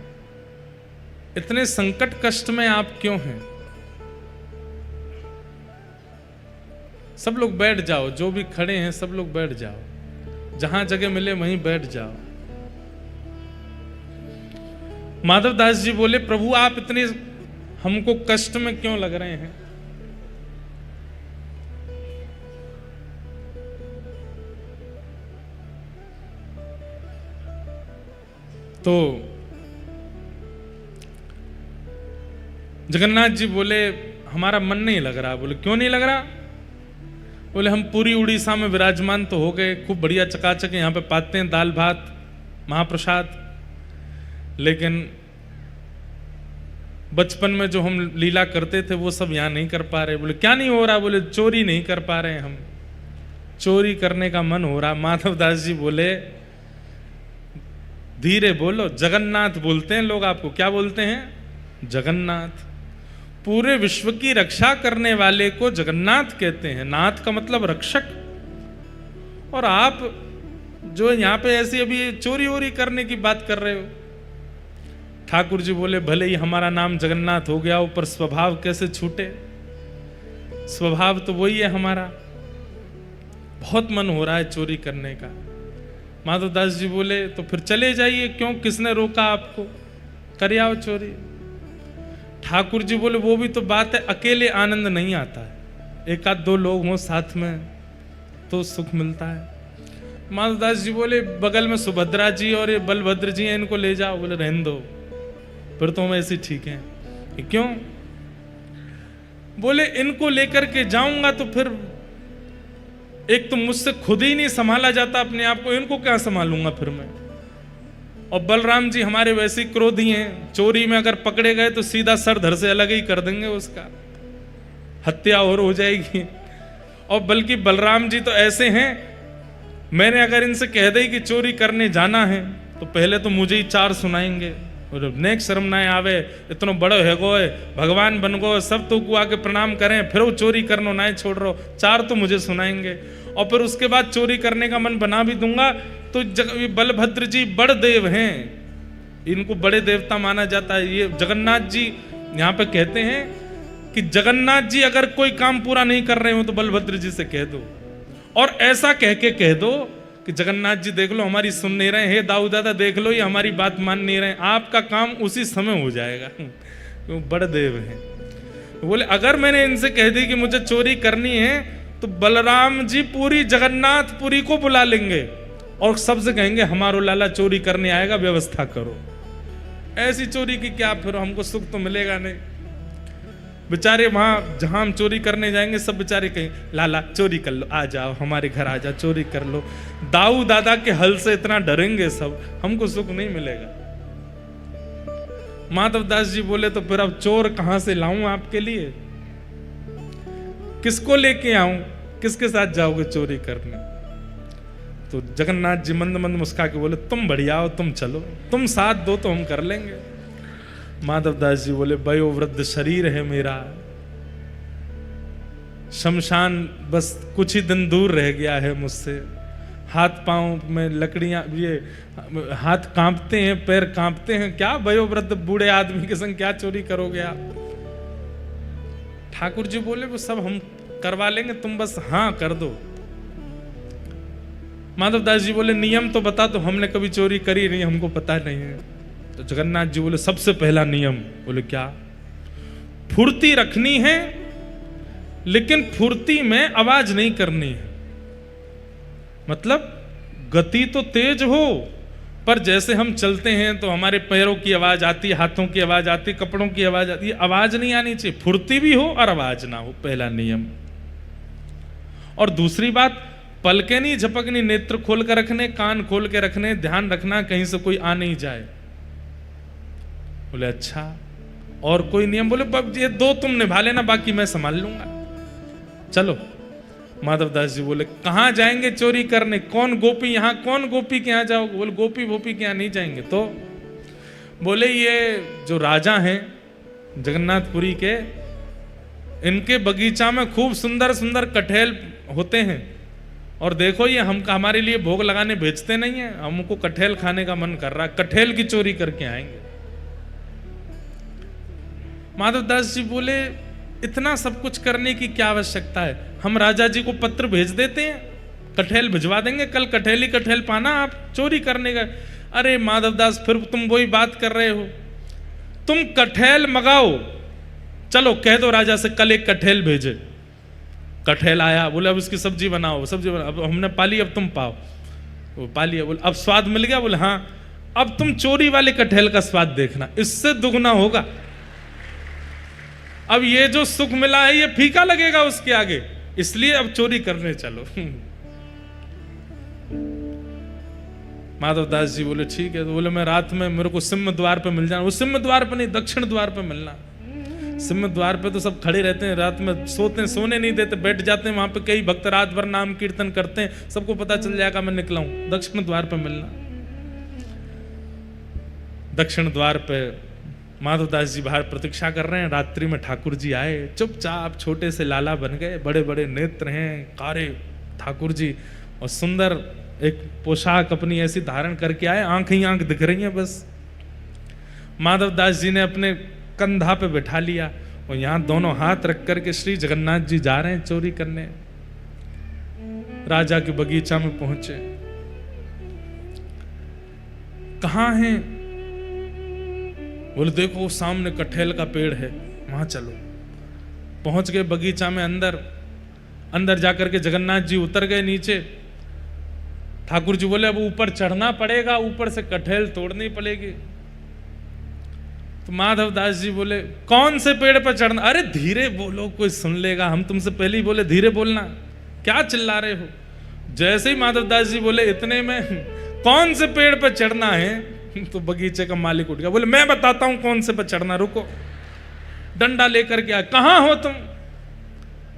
इतने संकट कष्ट में आप क्यों हैं? सब लोग बैठ जाओ, जो भी खड़े हैं सब लोग बैठ जाओ, जहां जगह मिले वहीं बैठ जाओ। माधवदास जी बोले, प्रभु आप इतने हमको कष्ट में क्यों लग रहे हैं? तो जगन्नाथ जी बोले, हमारा मन नहीं लग रहा। बोले, क्यों नहीं लग रहा? बोले, हम पूरी उड़ीसा में विराजमान तो हो गए, खूब बढ़िया चकाचक यहाँ पे पाते हैं दाल भात महाप्रसाद, लेकिन बचपन में जो हम लीला करते थे वो सब यहाँ नहीं कर पा रहे। बोले, क्या नहीं हो रहा? बोले, चोरी नहीं कर पा रहे हम, चोरी करने का मन हो रहा। माधवदास जी बोले, धीरे बोलो, जगन्नाथ बोलते हैं लोग आपको। क्या बोलते हैं? जगन्नाथ। पूरे विश्व की रक्षा करने वाले को जगन्नाथ कहते हैं। नाथ का मतलब रक्षक। और आप जो यहाँ पे ऐसी अभी चोरी वोरी करने की बात कर रहे हो। ठाकुर जी बोले, भले ही हमारा नाम जगन्नाथ हो गया, ऊपर स्वभाव कैसे छूटे? स्वभाव तो वही है हमारा। बहुत मन हो रहा है चोरी करने का। माधवदास जी बोले, तो फिर चले जाइए, क्यों, किसने रोका आपको? कर आओ चोरी। ठाकुर जी बोले, वो भी तो बात है, अकेले आनंद नहीं आता है, एक आध दो लोग हों साथ में तो सुख मिलता है। माधवदास जी बोले, बगल में सुभद्रा जी और ये बलभद्र जी हैं, इनको ले जाओ। बोले, रहने दो, फिर तो हम ऐसे ठीक हैं। क्यों? बोले, इनको लेकर के जाऊंगा तो फिर एक तो मुझसे खुद ही नहीं संभाला जाता अपने आप को, इनको क्या संभालूंगा फिर मैं? और बलराम जी हमारे वैसे क्रोधी हैं, चोरी में अगर पकड़े गए तो सीधा सर धर से अलग ही कर देंगे, उसका हत्या और हो जाएगी। और बल्कि बलराम जी तो ऐसे हैं, मैंने अगर इनसे कह दी कि चोरी करने जाना है तो पहले तो मुझे ही चार सुनाएंगे, और नेक्स्ट शर्म ना आवे, इतना बड़ो है गो, भगवान बन गो, सब तो को आके प्रणाम करें, फिर वो चोरी करना ना छोड़ रहो, चार तो मुझे सुनाएंगे। और फिर उसके बाद चोरी करने का मन बना भी दूंगा तो बलभद्र जी बड़ देव हैं, इनको बड़े देवता माना जाता है। ये जगन्नाथ जी यहाँ पे कहते हैं कि जगन्नाथ जी अगर कोई काम पूरा नहीं कर रहे हो तो बलभद्र जी से कह दो, और ऐसा कह के कह दो कि जगन्नाथ जी देख लो हमारी सुन नहीं रहे, हे दाऊ दादा देख लो ये हमारी बात मान नहीं रहे, आपका काम उसी समय हो जाएगा, वो बड़े देव हैं। बोले, अगर मैंने इनसे कह दी कि मुझे चोरी करनी है तो बलराम जी पूरी जगन्नाथपुरी को बुला लेंगे और सबसे कहेंगे हमारो लाला चोरी करने आएगा, व्यवस्था करो। ऐसी चोरी की क्या, फिर हमको सुख तो मिलेगा नहीं। बेचारे वहां जहां हम चोरी करने जाएंगे सब बेचारे कहें, लाला चोरी कर लो, आ जाओ हमारे घर आ जाओ, चोरी कर लो। दाऊ दादा के हल से इतना डरेंगे सब, हमको सुख नहीं मिलेगा। माधवदास जी बोले, तो फिर अब चोर कहां से लाऊं आपके लिए? किसको लेके आऊं? किसके साथ जाओगे चोरी करने? तो जगन्नाथ जी मंद मंद मुस्का के बोले, तुम बढ़िया हो, तुम चलो, तुम साथ दो तो हम कर लेंगे। माधवदास जी बोले, वयोवृद्ध शरीर है मेरा, शमशान बस कुछ ही दिन दूर रह गया है मुझसे, हाथ पांव में लकड़ियां, ये हाथ कांपते हैं, पैर कांपते हैं, क्या वयोवृद्ध बूढ़े आदमी के संग क्या चोरी करोगे आप? ठाकुर जी बोले, वो सब हम करवा लेंगे, तुम बस हाँ कर दो। माधवदास जी बोले, नियम तो बता दो, हमने कभी चोरी करी नहीं, हमको पता नहीं है। तो जगन्नाथ जी बोले, सबसे पहला नियम। बोले, क्या? फुर्ती रखनी है, लेकिन फुर्ती में आवाज नहीं करनी है। मतलब गति तो तेज हो, पर जैसे हम चलते हैं तो हमारे पैरों की आवाज आती है, हाथों की आवाज आती है, कपड़ों की आवाज आती है, आवाज नहीं आनी चाहिए। फुर्ती भी हो और आवाज ना हो, पहला नियम। और दूसरी बात, पलके नहीं झपकनी, नेत्र खोल कर रखने, कान खोल के रखने, ध्यान रखना कहीं से कोई आ नहीं जाए। बोले, अच्छा और कोई नियम? बोले, ये दो तुम निभा लेना, बाकी मैं संभाल लूंगा, चलो। माधवदास जी बोले, कहां जाएंगे चोरी करने? कौन गोपी, यहां कौन गोपी के यहां जाओगे? बोले, गोपी वोपी के यहां नहीं जाएंगे। तो बोले, ये जो राजा हैं जगन्नाथपुरी के, इनके बगीचा में खूब सुंदर सुंदर कटहल होते हैं। और देखो ये हमारे लिए भोग लगाने भेजते नहीं है, हमको कटहल खाने का मन कर रहा है, कटहल की चोरी करके आएंगे। माधवदास जी बोले इतना सब कुछ करने की क्या आवश्यकता है, हम राजा जी को पत्र भेज देते हैं, कटहल भिजवा देंगे, कल कटहल ही कटहल पाना, आप चोरी करने का। अरे माधवदास फिर तुम वही बात कर रहे हो, तुम कटहल मंगाओ, चलो कह दो राजा से कल एक कटहल भेजे। कटहल आया, बोले अब इसकी सब्जी बनाओ, सब्जी बना, अब हमने पाली, अब तुम पाओ। वो पाली, बोले अब स्वाद मिल गया, बोले हाँ अब तुम चोरी वाले कटहल का स्वाद देखना, इससे दुगना होगा। अब ये जो सुख मिला है ये फीका लगेगा उसके आगे, इसलिए अब चोरी करने चलो। माधवदास जी बोले ठीक है। तो बोले मैं रात में मेरे को सिंह द्वार पे मिल जाना। वो सिंह द्वार पे नहीं, दक्षिण द्वार पे मिलना। सिंह द्वार पे तो सब खड़े रहते हैं, रात में सोते, सोने नहीं देते, बैठ जाते हैं वहां पे, कई भक्त रात भर नाम कीर्तन करते हैं, सबको पता चल जाएगा मैं निकला हूं। दक्षिण द्वार पे मिलना। दक्षिण द्वार पे माधवदास जी बाहर प्रतीक्षा कर रहे हैं। रात्रि में ठाकुर जी आए, चुपचाप छोटे से लाला बन गए, बड़े बड़े नेत्र हैं, कारे ठाकुर जी, और सुंदर एक पोशाक अपनी ऐसी धारण करके आए, आंख ही आंख दिख रही है बस। माधवदास जी ने अपने कंधा पे बैठा लिया और यहां दोनों हाथ रख करके श्री जगन्नाथ जी जा रहे हैं चोरी करने। राजा के बगीचा में पहुंचे, कहां हैं? बोले देखो सामने कटहल का पेड़ है, वहां चलो। पहुंच गए बगीचा में, अंदर जाकर के जगन्नाथ जी उतर गए नीचे। ठाकुर जी बोले अब ऊपर चढ़ना पड़ेगा, ऊपर से कटहल तोड़नी पड़ेगी। तो माधवदास जी बोले कौन से पेड़ पर चढ़ना? अरे धीरे बोलो, कोई सुन लेगा, हम तुमसे पहले ही बोले धीरे बोलना, क्या चिल्ला रहे हो? जैसे ही माधवदास जी बोले इतने में कौन से पेड़ पर चढ़ना है, तो बगीचे का मालिक उठ गया, बोले मैं बताता हूं कौन से पर चढ़ना, रुको। डंडा लेकर के आया, कहां हो तुम?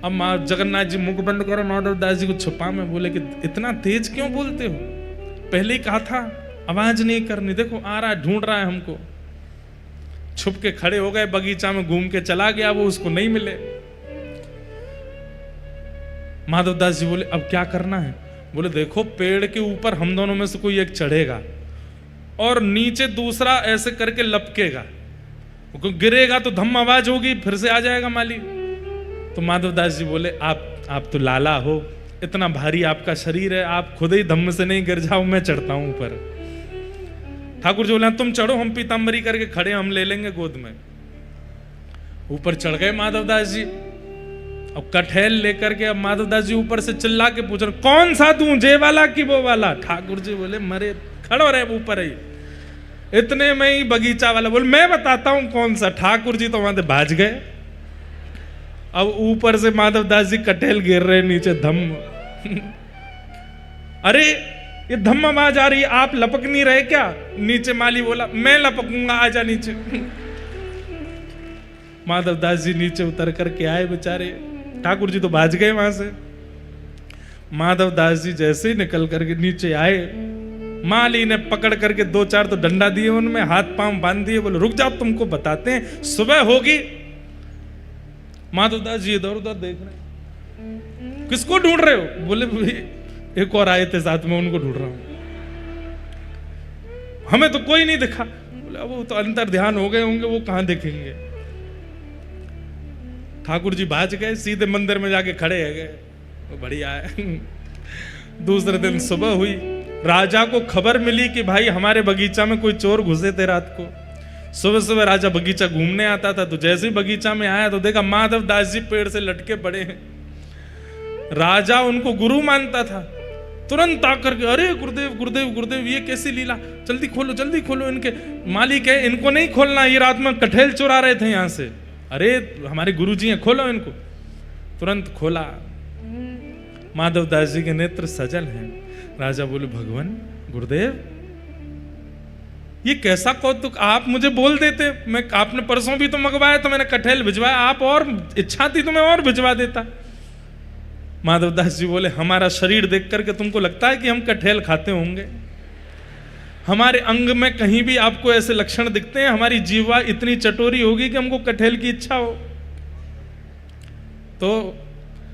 अब जगन्नाथ जी मुख बंद करो, माधवदास जी को छुपा में बोले कि इतना तेज क्यों बोलते हो, पहले ही कहा था आवाज नहीं करनी, देखो आ रहा है, ढूंढ रहा है हमको। छुप के खड़े हो गए, बगीचा में घूम के चला गया, वो उसको नहीं मिले। माधवदास जी बोले अब क्या करना है? बोले देखो पेड़ के ऊपर हम दोनों में से कोई एक चढ़ेगा और नीचे दूसरा ऐसे करके लपकेगा, गिरेगा तो धम आवाज होगी, फिर से आ जाएगा माली। तो माधवदास जी बोले आप तो लाला हो, इतना भारी आपका शरीर है, आप खुद ही धम्म से नहीं गिर जाओ, मैं चढ़ता हूं ऊपर। ठाकुर जी बोले तुम चढ़ो, हम पीताम्बरी करके खड़े, हम ले लेंगे गोद में। ऊपर चढ़ गए माधवदास जी। अब कटहल लेकर के अब माधवदास जी ऊपर से चिल्ला के पूछ रहे कौन सा दूं, जे वाला कि वो वाला? ठाकुर जी बोले मरे खड़ो रहे ऊपर ही। इतने में ही बगीचा वाला बोले मैं बताता हूं कौन सा। ठाकुर जी तो वहां से भाज गए। अब ऊपर से माधवदास जी कटहल गिर रहे नीचे, धम्म। अरे ये धम्म आवाज आ रही है, आप लपक नहीं रहे क्या? नीचे माली बोला मैं लपकूंगा, आजा नीचे। माधवदास जी नीचे उतर करके आए बेचारे, ठाकुर जी तो भाज गए वहां से। माधवदास जी जैसे ही निकल करके नीचे आए, माली ने पकड़ करके 2-4 तो डंडा दिए, उनमें हाथ पांव बांध दिए, बोले रुक जाओ तुमको बताते हैं, सुबह होगी। माधवदास जी इधर उधर देख रहे हैं, किसको ढूंढ रहे हो? बोले एक और आए थे साथ में, उनको ढूंढ रहा हूं, हमें तो कोई नहीं दिखा। बोले वो तो अंतर ध्यान हो गए होंगे, वो कहां दिखेंगे। ठाकुर जी भाज गए, सीधे मंदिर में जाके खड़े है गए, तो बढ़िया है। दूसरे दिन सुबह हुई, राजा को खबर मिली कि भाई हमारे बगीचा में कोई चोर घुसे थे रात को। सुबह सुबह राजा बगीचा घूमने आता था, तो जैसे ही बगीचा में आया तो देखा माधवदास जी पेड़ से लटके पड़े हैं। राजा उनको गुरु मानता था, तुरंत आकर के अरे गुरुदेव गुरुदेव गुरुदेव, ये कैसी लीला, जल्दी खोलो इनके। मालिक है इनको नहीं खोलना, ये रात में कटहल चुरा रहे थे यहां से। अरे हमारे गुरुजी हैं, खोलो इनको। तुरंत खोला, माधवदास जी के नेत्र सजल हैं। राजा बोले भगवान गुरुदेव ये कैसा कौतुक, आप मुझे बोल देते, मैं आपने परसों भी तो मंगवाया तो मैंने कटहल भिजवाया, आप और इच्छा थी तो मैं और भिजवा देता। माधवदास जी बोले हमारा शरीर देख करके तुमको लगता है कि हम कटहल खाते होंगे? हमारे अंग में कहीं भी आपको ऐसे लक्षण दिखते हैं? हमारी जीवा इतनी चटोरी होगी कि हमको कटहल की इच्छा हो? तो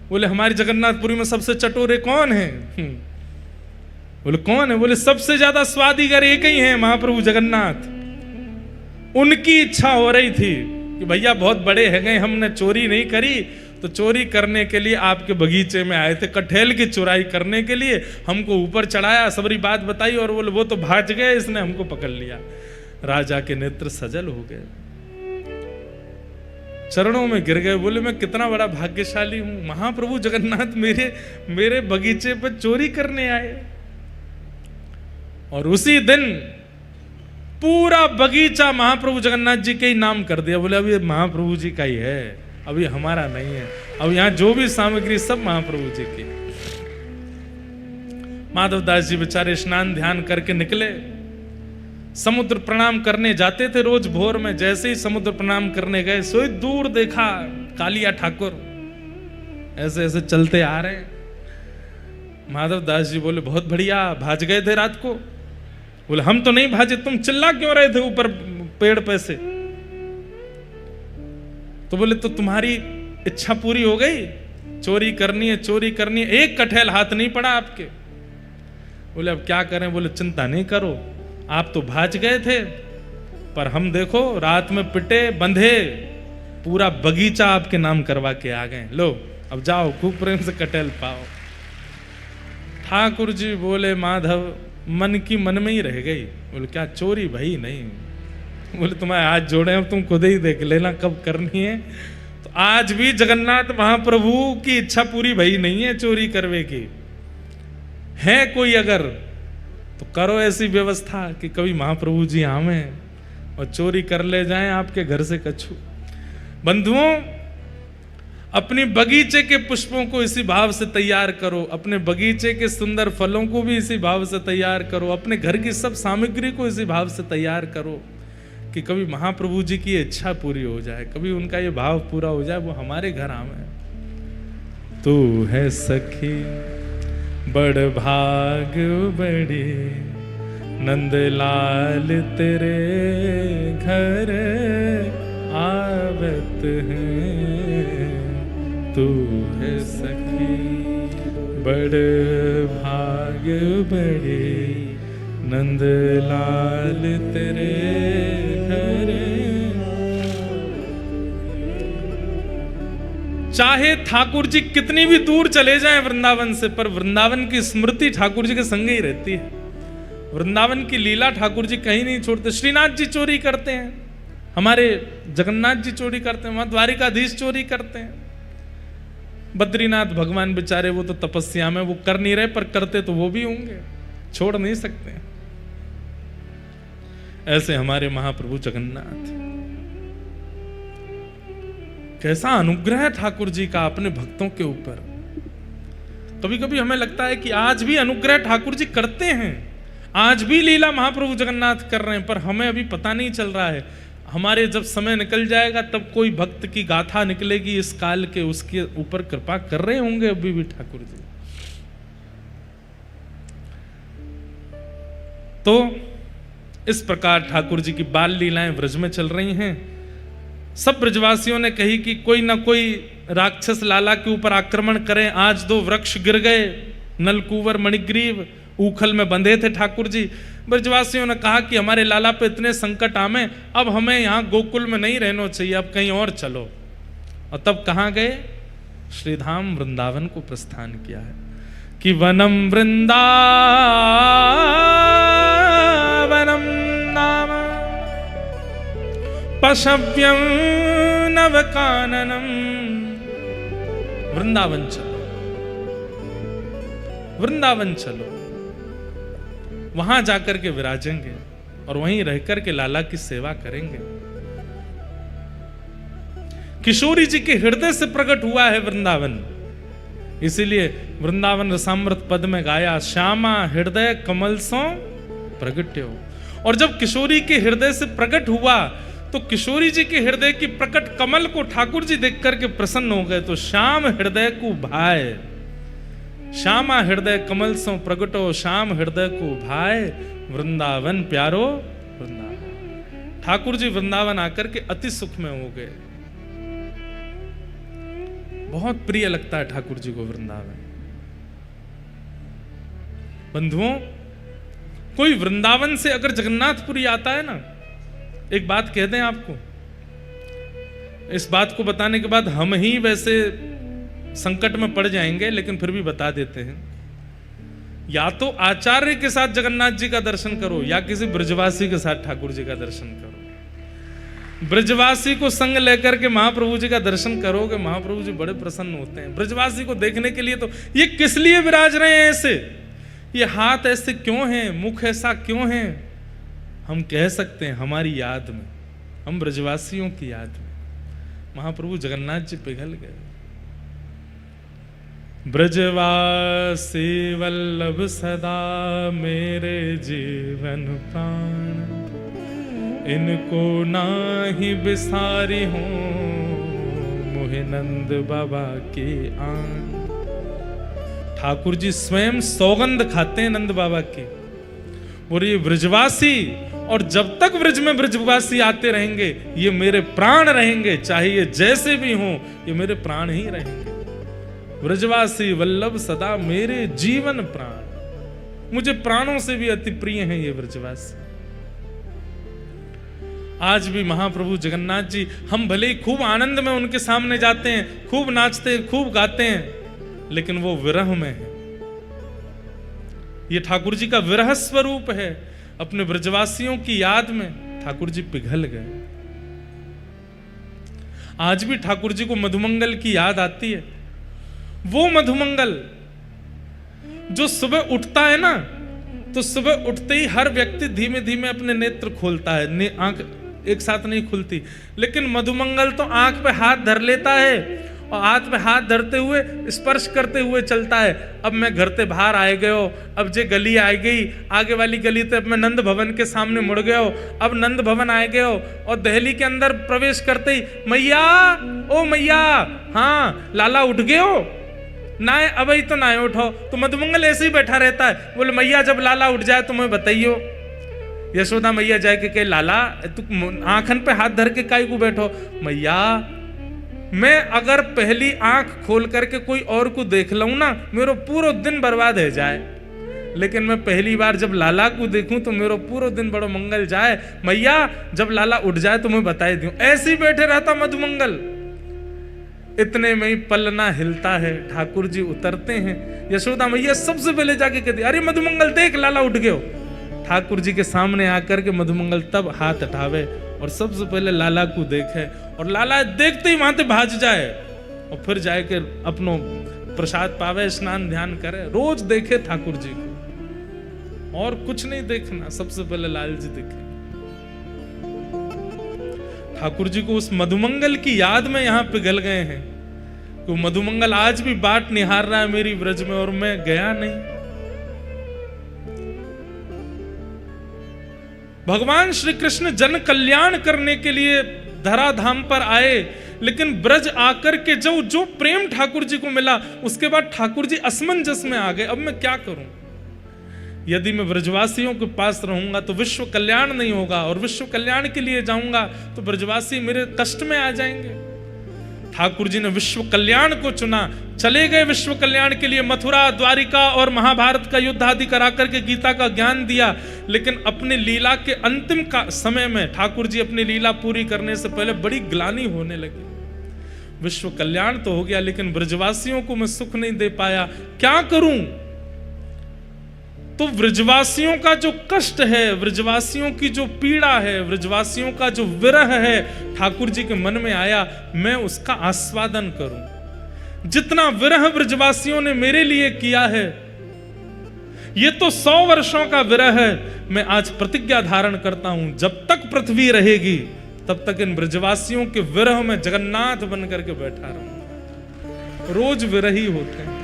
बोले हमारी जगन्नाथपुरी में सबसे चटोरे कौन है? बोले कौन है? बोले सबसे ज्यादा स्वादिगर एक ही है, महाप्रभु जगन्नाथ। उनकी इच्छा हो रही थी कि भैया बहुत बड़े है गए, हमने चोरी नहीं करी, तो चोरी करने के लिए आपके बगीचे में आए थे, कटहल की चुराई करने के लिए हमको ऊपर चढ़ाया, सबरी बात बताई, और बोले वो तो भाग गए, इसने हमको पकड़ लिया। राजा के नेत्र सजल हो गए, चरणों में गिर गए, बोले मैं कितना बड़ा भाग्यशाली हूं, महाप्रभु जगन्नाथ मेरे बगीचे पर चोरी करने आए। और उसी दिन पूरा बगीचा महाप्रभु जगन्नाथ जी के ही नाम कर दिया। बोले अभी महाप्रभु जी का ही है, अभी हमारा नहीं है, अब यहां जो भी सामग्री सब महाप्रभु जी की। माधवदास जी बेचारे स्नान ध्यान करके निकले, समुद्र प्रणाम करने जाते थे रोज भोर में। जैसे ही समुद्र प्रणाम करने गए, सोई दूर देखा कालिया ठाकुर ऐसे ऐसे चलते आ रहे हैं। माधवदास जी बोले बहुत बढ़िया, भाज गए थे रात को? बोले हम तो नहीं भाजे, तुम चिल्ला क्यों रहे थे ऊपर पेड़ पे से? तो बोले तो तुम्हारी इच्छा पूरी हो गई, चोरी करनी है, चोरी करनी है, एक कटहल हाथ नहीं पड़ा आपके। बोले अब क्या करें? बोले चिंता नहीं करो, आप तो भाज गए थे, पर हम देखो रात में पिटे बंधे पूरा बगीचा आपके नाम करवा के आ गए, लो अब जाओ खूब प्रेम से कटहल पाओ। ठाकुर जी बोले माधव मन की मन में ही रह गई। बोले क्या चोरी? भाई नहीं। बोले तुम्हारे हाथ जोड़े, अब तुम खुद ही देख लेना कब करनी है। तो आज भी जगन्नाथ महाप्रभु की इच्छा पूरी भई नहीं है चोरी करवे की। है कोई अगर तो करो ऐसी व्यवस्था कि कभी महाप्रभु जी आवे और चोरी कर ले जाएं आपके घर से कछु। बंधुओं, अपनी बगीचे के पुष्पों को इसी भाव से तैयार करो, अपने बगीचे के सुंदर फलों को भी इसी भाव से तैयार करो, अपने घर की सब सामग्री को इसी भाव से तैयार करो कि कभी महाप्रभु जी की इच्छा पूरी हो जाए, कभी उनका ये भाव पूरा हो जाए, वो हमारे घर आवे। तू है सखी बड़ भाग बड़ी, नंदलाल तेरे घर आवत है। तू है सखी बड़ भाग बड़ी, नंदलाल तेरे घर। चाहे ठाकुर जी कितनी भी दूर चले जाएं वृंदावन से, पर वृंदावन की स्मृति ठाकुर जी के संग ही रहती है। वृंदावन की लीला ठाकुर जी कहीं नहीं छोड़ते। श्रीनाथ जी चोरी करते हैं, हमारे जगन्नाथ जी चोरी करते हैं, वहां द्वारिकाधीश चोरी करते हैं। बद्रीनाथ भगवान बेचारे वो तो तपस्या में वो कर नहीं रहे, पर करते तो वो भी होंगे, छोड़ नहीं सकते। ऐसे हमारे महाप्रभु जगन्नाथ, कैसा अनुग्रह है ठाकुर जी का अपने भक्तों के ऊपर। कभी कभी हमें लगता है कि आज भी अनुग्रह ठाकुर जी करते हैं, आज भी लीला महाप्रभु जगन्नाथ कर रहे हैं, पर हमें अभी पता नहीं चल रहा है। हमारे जब समय निकल जाएगा तब कोई भक्त की गाथा निकलेगी इस काल के, उसके ऊपर कृपा कर रहे होंगे अभी भी ठाकुर जी। तो इस प्रकार ठाकुर जी की बाल लीलाएं ब्रज में चल रही हैं। सब ब्रजवासियों ने कही कि कोई ना कोई राक्षस लाला के ऊपर आक्रमण करें। आज 2 वृक्ष गिर गए, नलकुवर मणिग्रीव ऊखल में बंधे थे ठाकुर जी। ब्रजवासियों ने कहा कि हमारे लाला पे इतने संकट आमे, अब हमें यहाँ गोकुल में नहीं रहना चाहिए, अब कहीं और चलो। और तब कहाँ गए? श्रीधाम वृंदावन को प्रस्थान किया है कि वनम वृंदावनम नाम पशव्यम नवकाननम। वृंदावन चलो, वृंदावन चलो, वहां जाकर के विराजेंगे और वहीं रहकर के लाला की सेवा करेंगे। किशोरी जी के हृदय से प्रकट हुआ है वृंदावन, इसीलिए वृंदावन रसामृत पद में गाया, श्यामा हृदय कमल सो प्रगट्यो। और जब किशोरी के हृदय से प्रकट हुआ तो किशोरी जी के हृदय की प्रकट कमल को ठाकुर जी देख करके प्रसन्न हो गए। तो श्याम हृदय को भाए, श्यामा हृदय कमल सो प्रगटो, श्याम हृदय को भाए, वृंदावन प्यारो वृंदावन। ठाकुर जी वृंदावन आकर के अति सुख में हो गए। बहुत प्रिय लगता है ठाकुर जी को वृंदावन। बंधुओं, कोई वृंदावन से अगर जगन्नाथपुरी आता है ना, एक बात कह दें आपको, इस बात को बताने के बाद हम ही वैसे संकट में पड़ जाएंगे, लेकिन फिर भी बता देते हैं। या तो आचार्य के साथ जगन्नाथ जी का दर्शन करो, या किसी ब्रजवासी के साथ ठाकुर जी का दर्शन करो। ब्रजवासी को संग लेकर के महाप्रभु जी का दर्शन करोगे, महाप्रभु जी बड़े प्रसन्न होते हैं। ब्रजवासी को देखने के लिए तो ये किस लिए विराज रहे हैं ऐसे, ये हाथ ऐसे क्यों हैं, मुख ऐसा क्यों है, हम कह सकते हैं हमारी याद में, हम ब्रजवासियों की याद में महाप्रभु जगन्नाथ जी पिघल गए। ब्रजवासी वल्लभ सदा मेरे जीवन प्राण, इनको नाही बिसारी हूं मोहे नंद बाबा के आन। ठाकुर जी स्वयं सौगंध खाते हैं नंद बाबा की, और ये ब्रजवासी, और जब तक ब्रज में ब्रजवासी आते रहेंगे ये मेरे प्राण रहेंगे, चाहे ये जैसे भी हों ये मेरे प्राण ही रहेंगे। ब्रजवासी वल्लभ सदा मेरे जीवन प्राण, मुझे प्राणों से भी अति प्रिय हैं ये ब्रजवासी। आज भी महाप्रभु जगन्नाथ जी, हम भले ही खूब आनंद में उनके सामने जाते हैं, खूब नाचते हैं, खूब गाते हैं, लेकिन वो विरह में है। ये ठाकुर जी का विरह स्वरूप है। अपने ब्रजवासियों की याद में ठाकुर जी पिघल गए। आज भी ठाकुर जी को मधुमंगल की याद आती है। वो मधुमंगल जो सुबह उठता है ना, तो सुबह उठते ही हर व्यक्ति धीमे धीमे अपने नेत्र खोलता है, आंख एक साथ नहीं खुलती, लेकिन मधुमंगल तो आंख पे हाथ धर लेता है और हाथ पे हाथ धरते हुए स्पर्श करते हुए चलता है। अब मैं घर से बाहर आए गयो, अब जे गली आ गई, आगे वाली गली तो अब मैं नंद भवन के सामने मुड़ गयो, अब नंद भवन आए गयो, और दहली के अंदर प्रवेश करते ही मैया, ओ मैया, हाँ लाला उठ गयो ना, अब ही तो ना उठो। तो मधुमंगल ऐसे ही बैठा रहता है, बोले मैया जब लाला उठ जाए तो मैं बताइयो। यशोदा मैया जाए के कहे लाला तू आंखन पे हाथ धर के काई को बैठो। मैया मैं अगर पहली आंख खोल करके कोई और को देख लूं ना, मेरा पूरा दिन बर्बाद हो जाए, लेकिन मैं पहली बार जब लाला को देखूं तो मेरा पूरा दिन बड़ो मंगल जाए। मैया जब लाला उठ जाए तो मैं बताई दूं। ऐसे ही बैठे रहता मधुमंगल। इतने में ही पलना हिलता है, ठाकुर जी उतरते हैं। यशोदा मैया सबसे पहले जाके कहती अरे मधुमंगल देख लाला उठ गयो। ठाकुर जी के सामने आकर के मधुमंगल तब हाथ उठावे और सबसे पहले लाला को देखे, और लाला देखते ही वहां से भाज जाए और फिर जाके अपनो प्रसाद पावे, स्नान ध्यान करे। रोज देखे ठाकुर जी को, और कुछ नहीं देखना, सबसे पहले लाल जी देखे। ठाकुर जी को उस मधुमंगल की याद में यहां पिघल गए हैं कि मधुमंगल आज भी बाट निहार रहा है मेरी ब्रज में, और मैं गया नहीं। भगवान श्री कृष्ण जन कल्याण करने के लिए धराधाम पर आए, लेकिन ब्रज आकर के जो प्रेम ठाकुर जी को मिला, उसके बाद ठाकुर जी असमंजस में आ गए। अब मैं क्या करूं? यदि मैं ब्रजवासियों के पास रहूंगा तो विश्व कल्याण नहीं होगा, और विश्व कल्याण के लिए जाऊंगा तो ब्रजवासी मेरे कष्ट में आ जाएंगे। ठाकुर जी ने विश्व कल्याण को चुना, चले गए विश्व कल्याण के लिए। मथुरा, द्वारिका और महाभारत का युद्ध आदि करा करके गीता का ज्ञान दिया, लेकिन अपने लीला के अंतिम का समय में ठाकुर जी अपनी लीला पूरी करने से पहले बड़ी ग्लानि होने लगी। विश्व कल्याण तो हो गया, लेकिन ब्रजवासियों को मैं सुख नहीं दे पाया, क्या करूं? तो ब्रजवासियों का जो कष्ट है, ब्रजवासियों की जो पीड़ा है, ब्रजवासियों का जो विरह है, ठाकुर जी के मन में आया, मैं उसका आस्वादन करूं। जितना विरह ब्रजवासियों ने मेरे लिए किया है, ये तो 100 वर्षों का विरह है। मैं आज प्रतिज्ञा धारण करता हूं, जब तक पृथ्वी रहेगी तब तक इन ब्रजवासियों के विरह में जगन्नाथ बन करके बैठा रहूंगा। रोज विरही होते हैं।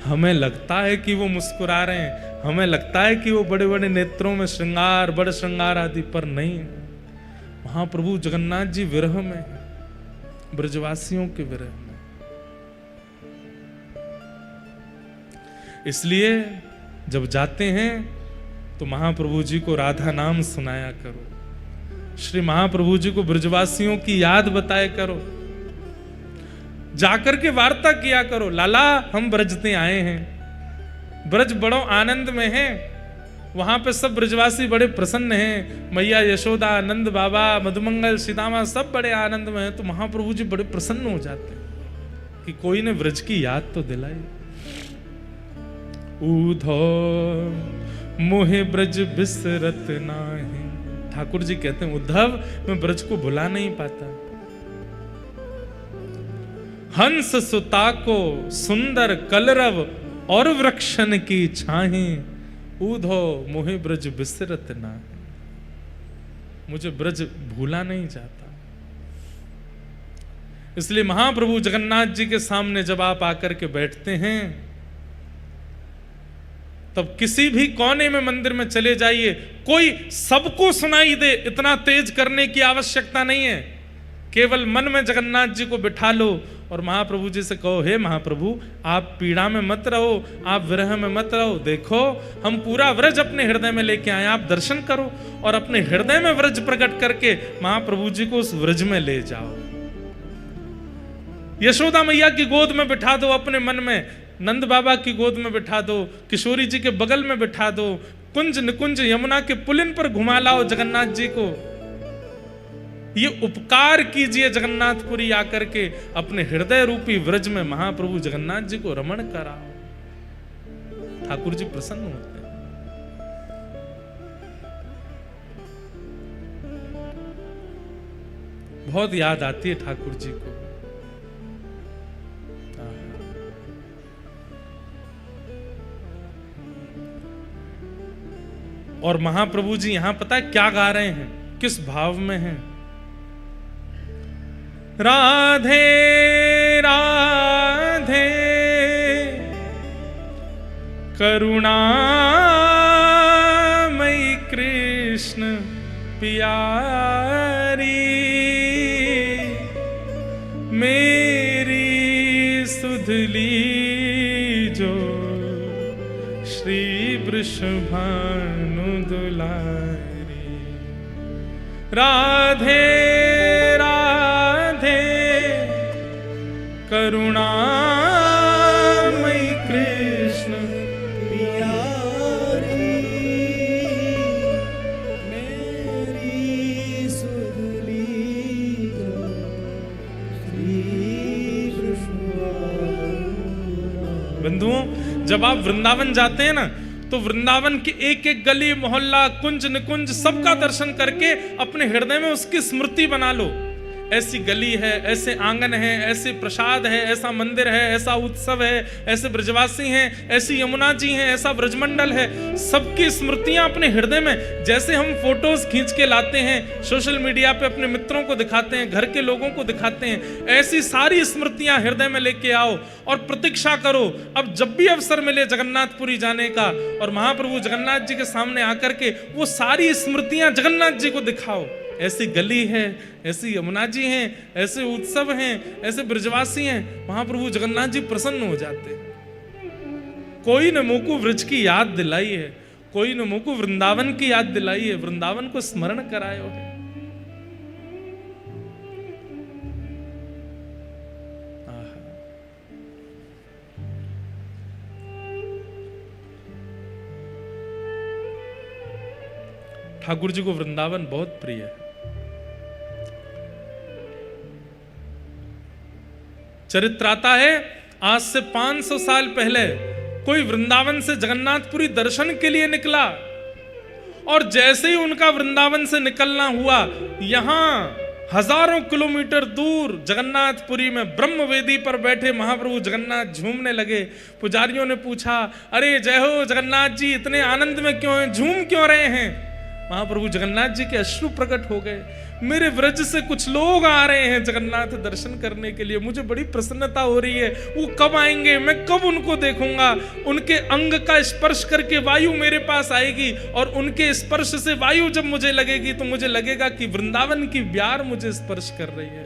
हमें लगता है कि वो मुस्कुरा रहे हैं, हमें लगता है कि वो बड़े बड़े नेत्रों में श्रृंगार, बड़े श्रृंगार आदि, पर नहीं। महाप्रभु जगन्नाथ जी विरह में, ब्रजवासियों के विरह में। इसलिए जब जाते हैं तो महाप्रभु जी को राधा नाम सुनाया करो, श्री महाप्रभु जी को ब्रजवासियों की याद बताया करो, जाकर के वार्ता किया करो, लाला हम ब्रजते आए हैं, ब्रज बड़ो आनंद में है, वहां पे सब ब्रजवासी बड़े प्रसन्न हैं, मैया यशोदा, नंद बाबा, मधुमंगल, सीतामा सब बड़े आनंद में हैं। तो महाप्रभु जी बड़े प्रसन्न हो जाते हैं कि कोई ने ब्रज की याद तो दिलाई। उधो मोहे ब्रज बिसरत नाही, ठाकुर जी कहते हैं उद्धव मैं ब्रज को भुला नहीं पाता। हंस सुता को सुंदर कलरव और वृक्षन की छाहें, ऊधो मोहे ब्रज बिसरत ना, मुझे ब्रज भूला नहीं जाता। इसलिए महाप्रभु जगन्नाथ जी के सामने जब आप आकर के बैठते हैं, तब किसी भी कोने में मंदिर में चले जाइए, कोई सबको सुनाई दे इतना तेज करने की आवश्यकता नहीं है, केवल मन में जगन्नाथ जी को बिठा लो और महाप्रभु जी से कहो, हे महाप्रभु आप पीड़ा में मत रहो, आप विरह में मत रहो, देखो हम पूरा व्रज अपने हृदय में लेके आए, आप दर्शन करो और अपने हृदय में व्रज प्रकट करके महाप्रभु जी को उस व्रज में ले जाओ। यशोदा मैया की गोद में बिठा दो अपने मन में, नंद बाबा की गोद में बिठा दो, किशोरी जी के बगल में बिठा दो, कुंज निकुंज यमुना के पुलिन पर घुमा लाओ जगन्नाथ जी को। ये उपकार कीजिए जगन्नाथपुरी आकर के, अपने हृदय रूपी व्रज में महाप्रभु जगन्नाथ जी को रमण कराओ, ठाकुर जी प्रसन्न होते हैं। बहुत याद आती है ठाकुर जी को। और महाप्रभु जी यहां पता है क्या गा रहे हैं, किस भाव में हैं? राधे राधे करुणामयी कृष्ण प्यारी, मेरी सुधली जो श्री वृषभानु दुलारी। राधे राधे करुणामयी कृष्ण प्यारी, मेरी सुधली जो श्री वृषभानु। बंधुओं, जब आप वृंदावन जाते हैं ना, तो वृंदावन की एक एक गली मोहल्ला कुंज निकुंज सबका दर्शन करके अपने हृदय में उसकी स्मृति बना लो। ऐसी गली है, ऐसे आंगन है, ऐसे प्रसाद है, ऐसा मंदिर है, ऐसा उत्सव है, ऐसे ब्रजवासी हैं, ऐसी यमुना जी हैं, ऐसा ब्रजमंडल है। सबकी स्मृतियां अपने हृदय में, जैसे हम फोटोज खींच के लाते हैं, सोशल मीडिया पे अपने मित्रों को दिखाते हैं, घर के लोगों को दिखाते हैं, ऐसी सारी स्मृतियां हृदय में लेके आओ और प्रतीक्षा करो। अब जब भी अवसर मिले जगन्नाथपुरी जाने का और महाप्रभु जगन्नाथ जी के सामने आकर के वो सारी स्मृतियां जगन्नाथ जी को दिखाओ। ऐसी गली है, ऐसी यमुना जी हैं, ऐसे उत्सव हैं, ऐसे ब्रजवासी हैं, महाप्रभु जगन्नाथ जी प्रसन्न हो जाते हैं। कोई ने मुझको व्रज की याद दिलाई है, कोई ने मुझको वृंदावन की याद दिलाई है, वृंदावन को स्मरण करायो है। ठाकुर जी को वृंदावन बहुत प्रिय है। चरित्र आता है, आज से 500 साल पहले कोई वृंदावन से जगन्नाथपुरी दर्शन के लिए निकला और जैसे ही उनका वृंदावन से निकलना हुआ, यहां हजारों किलोमीटर दूर जगन्नाथपुरी में ब्रह्मवेदी पर बैठे महाप्रभु जगन्नाथ झूमने लगे। पुजारियों ने पूछा, अरे जय हो जगन्नाथ जी, इतने आनंद में क्यों हैं, झूम क्यों रहे हैं? महाप्रभु जगन्नाथ जी के अश्रु प्रकट हो गए। मेरे व्रज से कुछ लोग आ रहे हैं जगन्नाथ दर्शन करने के लिए, मुझे बड़ी प्रसन्नता हो रही है। वो कब आएंगे, मैं कब उनको देखूंगा? उनके अंग का स्पर्श करके वायु मेरे पास आएगी और उनके स्पर्श से वायु जब मुझे लगेगी तो मुझे लगेगा कि वृंदावन की ब्यार मुझे स्पर्श कर रही है।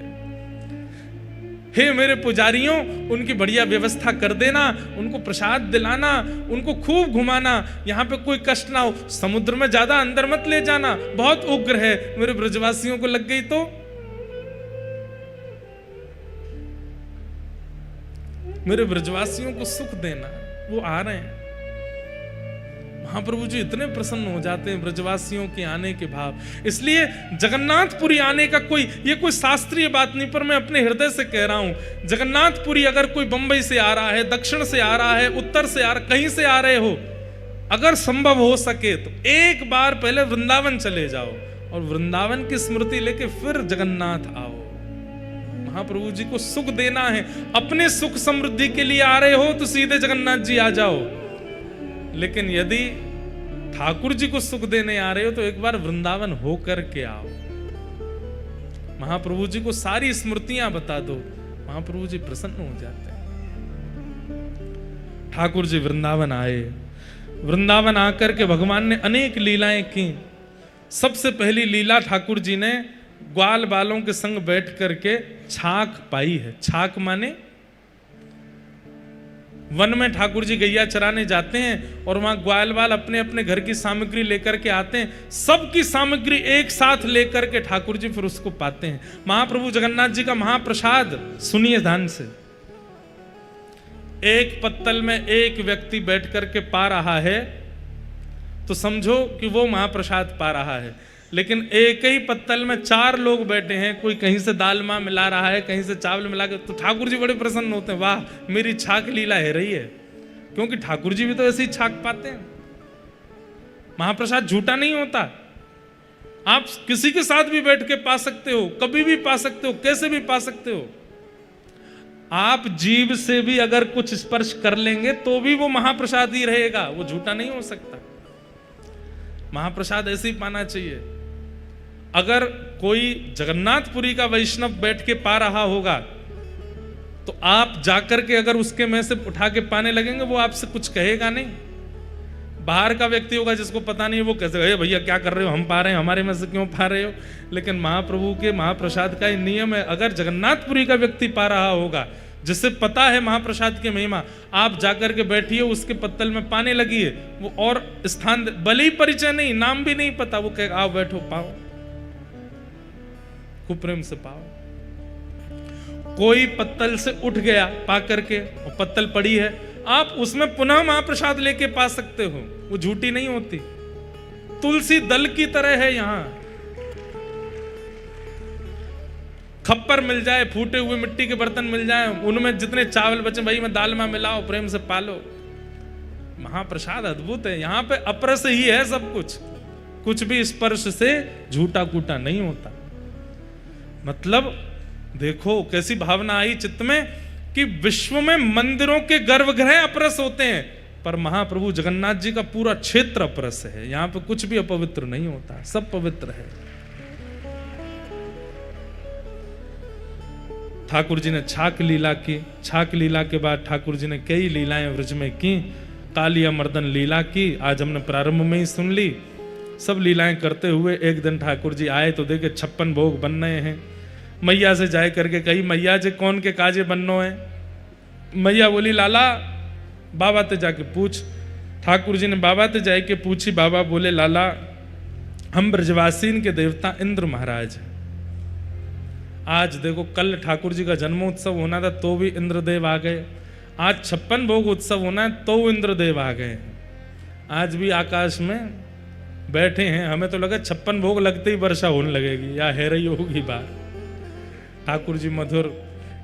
हे मेरे पुजारियों, उनकी बढ़िया व्यवस्था कर देना, उनको प्रसाद दिलाना, उनको खूब घुमाना, यहाँ पे कोई कष्ट ना हो, समुद्र में ज्यादा अंदर मत ले जाना, बहुत उग्र है, मेरे ब्रजवासियों को लग गई तो। मेरे ब्रजवासियों को सुख देना, वो आ रहे हैं। महाप्रभु जी इतने प्रसन्न हो जाते हैं ब्रजवासियों के आने के भाव। इसलिए जगन्नाथपुरी आने का ये कोई शास्त्रीय बात नहीं, पर मैं अपने हृदय से कह रहा हूं, जगन्नाथपुरी अगर कोई बंबई से आ रहा है, दक्षिण से आ रहा है, उत्तर से आ रहा, कहीं से आ रहे हो, अगर संभव हो सके तो एक बार पहले वृंदावन चले जाओ और वृंदावन की स्मृति लेके फिर जगन्नाथ आओ। महाप्रभु जी को सुख देना है, अपने सुख समृद्धि के लिए आ रहे हो तो सीधे जगन्नाथ जी आ जाओ, लेकिन यदि ठाकुर जी को सुख देने आ रहे हो तो एक बार वृंदावन होकर के आओ। महाप्रभु जी को सारी स्मृतियां बता दो, महाप्रभु जी प्रसन्न हो जाते हैं। ठाकुर जी वृंदावन आए, वृंदावन आकर के भगवान ने अनेक लीलाएं की। सबसे पहली लीला ठाकुर जी ने ग्वाल बालों के संग बैठ करके छाक पाई है। छाक माने वन में ठाकुर जी गैया चराने जाते हैं और वहां ग्वाल बाल अपने अपने घर की सामग्री लेकर के आते हैं, सबकी सामग्री एक साथ लेकर के ठाकुर जी फिर उसको पाते हैं। महाप्रभु जगन्नाथ जी का महाप्रसाद सुनिए ध्यान से। एक पत्तल में एक व्यक्ति बैठ करके पा रहा है तो समझो कि वो महाप्रसाद पा रहा है, लेकिन एक ही पत्तल में 4 लोग बैठे हैं, कोई कहीं से दाल मां मिला रहा है, कहीं से चावल मिला के, तो ठाकुर जी बड़े प्रसन्न होते हैं, वाह मेरी छाक लीला है रही है, क्योंकि ठाकुर जी भी तो ऐसी छाक पाते हैं। महाप्रसाद झूठा नहीं होता, आप किसी के साथ भी बैठ के पा सकते हो, कभी भी पा सकते हो, कैसे भी पा सकते हो। आप जीभ से भी अगर कुछ स्पर्श कर लेंगे तो भी वो महाप्रसाद ही रहेगा, वो झूठा नहीं हो सकता। महाप्रसाद ऐसे ही पाना चाहिए। अगर कोई जगन्नाथपुरी का वैष्णव बैठ के पा रहा होगा तो आप जाकर के अगर उसके में से उठा के पाने लगेंगे, वो आपसे कुछ कहेगा नहीं। बाहर का व्यक्ति होगा जिसको पता नहीं, वो कैसे कहे भैया क्या कर रहे हो, हम पा रहे हैं, हमारे में से क्यों पा रहे हो। लेकिन महाप्रभु के महाप्रसाद का नियम है, अगर जगन्नाथपुरी का व्यक्ति पा रहा होगा जिससे पता है महाप्रसाद की महिमा, आप जाकर के बैठिए, उसके पत्तल में पाने लगिए, वो और स्थान, भले ही परिचय नहीं, नाम भी नहीं पता, वो कहेगा आओ बैठो पाओ, खूब प्रेम से पाओ। कोई पत्तल से उठ गया पा करके और पत्तल पड़ी है, आप उसमें पुनः महाप्रसाद लेके पा सकते हो, वो झूठी नहीं होती। तुलसी दल की तरह है। यहां खप्पर मिल जाए, फूटे हुए मिट्टी के बर्तन मिल जाए, उनमें जितने चावल बचे भाई में दाल में मिलाओ, प्रेम से पालो। महाप्रसाद अद्भुत है, यहां पे अपरस ही है सब कुछ, कुछ भी स्पर्श से झूठा कूटा नहीं होता। मतलब देखो कैसी भावना आई चित्त में कि विश्व में मंदिरों के गर्भगृह अपरस होते हैं, पर महाप्रभु जगन्नाथ जी का पूरा क्षेत्र अपरस है। यहां पे कुछ भी अपवित्र नहीं होता, सब पवित्र है। ठाकुर जी ने छाक लीला की। छाक लीला के बाद ठाकुर जी ने कई लीलाएं व्रज में की। कालिया मर्दन लीला की आज हमने प्रारंभ में ही सुन ली। सब लीलाएं करते हुए एक दिन ठाकुर जी आए तो देखे 56 भोग बन रहे हैं। मैया से जाए करके कही मैया जी कौन के काजे बननो है। मैया बोली लाला बाबा ते जाके पूछ। ठाकुर जी ने बाबा ते जाए के पूछी। बाबा बोले लाला हम ब्रजवासीन के देवता इंद्र महाराज हैं। आज देखो कल ठाकुर जी का जन्मोत्सव होना था तो भी इंद्रदेव आ गए। आज 56 भोग उत्सव होना है तो इंद्रदेव आ गए। आज भी आकाश में बैठे हैं। हमें तो लगा 56 भोग लगते ही वर्षा होने लगेगी या है रही होगी बात। ठाकुर जी मधुर,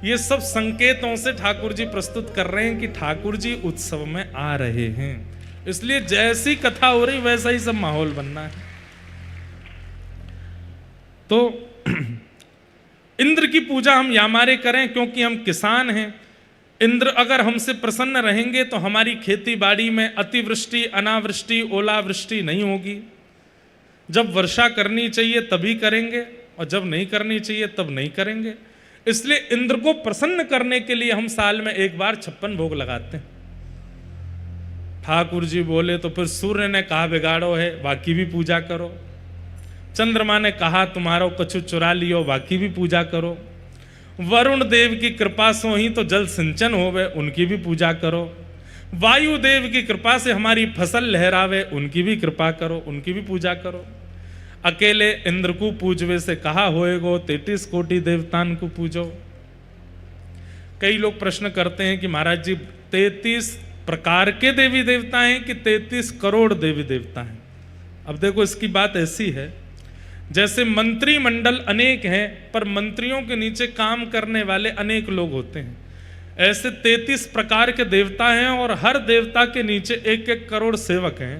ये सब संकेतों से ठाकुर जी प्रस्तुत कर रहे हैं कि ठाकुर जी उत्सव में आ रहे हैं। इसलिए जैसी कथा हो रही वैसा ही सब माहौल बनना है। तो इंद्र की पूजा हम यामारे करें क्योंकि हम किसान हैं। इंद्र अगर हमसे प्रसन्न रहेंगे तो हमारी खेती बाड़ी में अतिवृष्टि, अनावृष्टि, ओलावृष्टि नहीं होगी। जब वर्षा करनी चाहिए तभी करेंगे और जब नहीं करनी चाहिए तब नहीं करेंगे। इसलिए इंद्र को प्रसन्न करने के लिए हम साल में एक बार 56 भोग लगाते हैं। ठाकुर जी बोले तो फिर सूर्य ने कहा बिगाड़ो है, बाकी भी पूजा करो। चंद्रमा ने कहा तुम्हारा कछु चुरा लियो, बाकी भी पूजा करो। वरुण देव की कृपा से ही तो जल सिंचन होवे, उनकी भी पूजा करो। वायु देव की कृपा से हमारी फसल लहरावे, उनकी भी कृपा करो, उनकी भी पूजा करो। अकेले इंद्र को पूजवे से कहा होएगो, 33 कोटि देवतान को पूजो। कई लोग प्रश्न करते हैं कि महाराज जी 33 प्रकार के देवी देवता हैं कि 33 करोड़ देवी देवता हैं? अब देखो इसकी बात ऐसी है, जैसे मंत्रिमंडल अनेक हैं पर मंत्रियों के नीचे काम करने वाले अनेक लोग होते हैं, ऐसे 33 प्रकार के देवता हैं और हर देवता के नीचे 1-1 करोड़ सेवक हैं,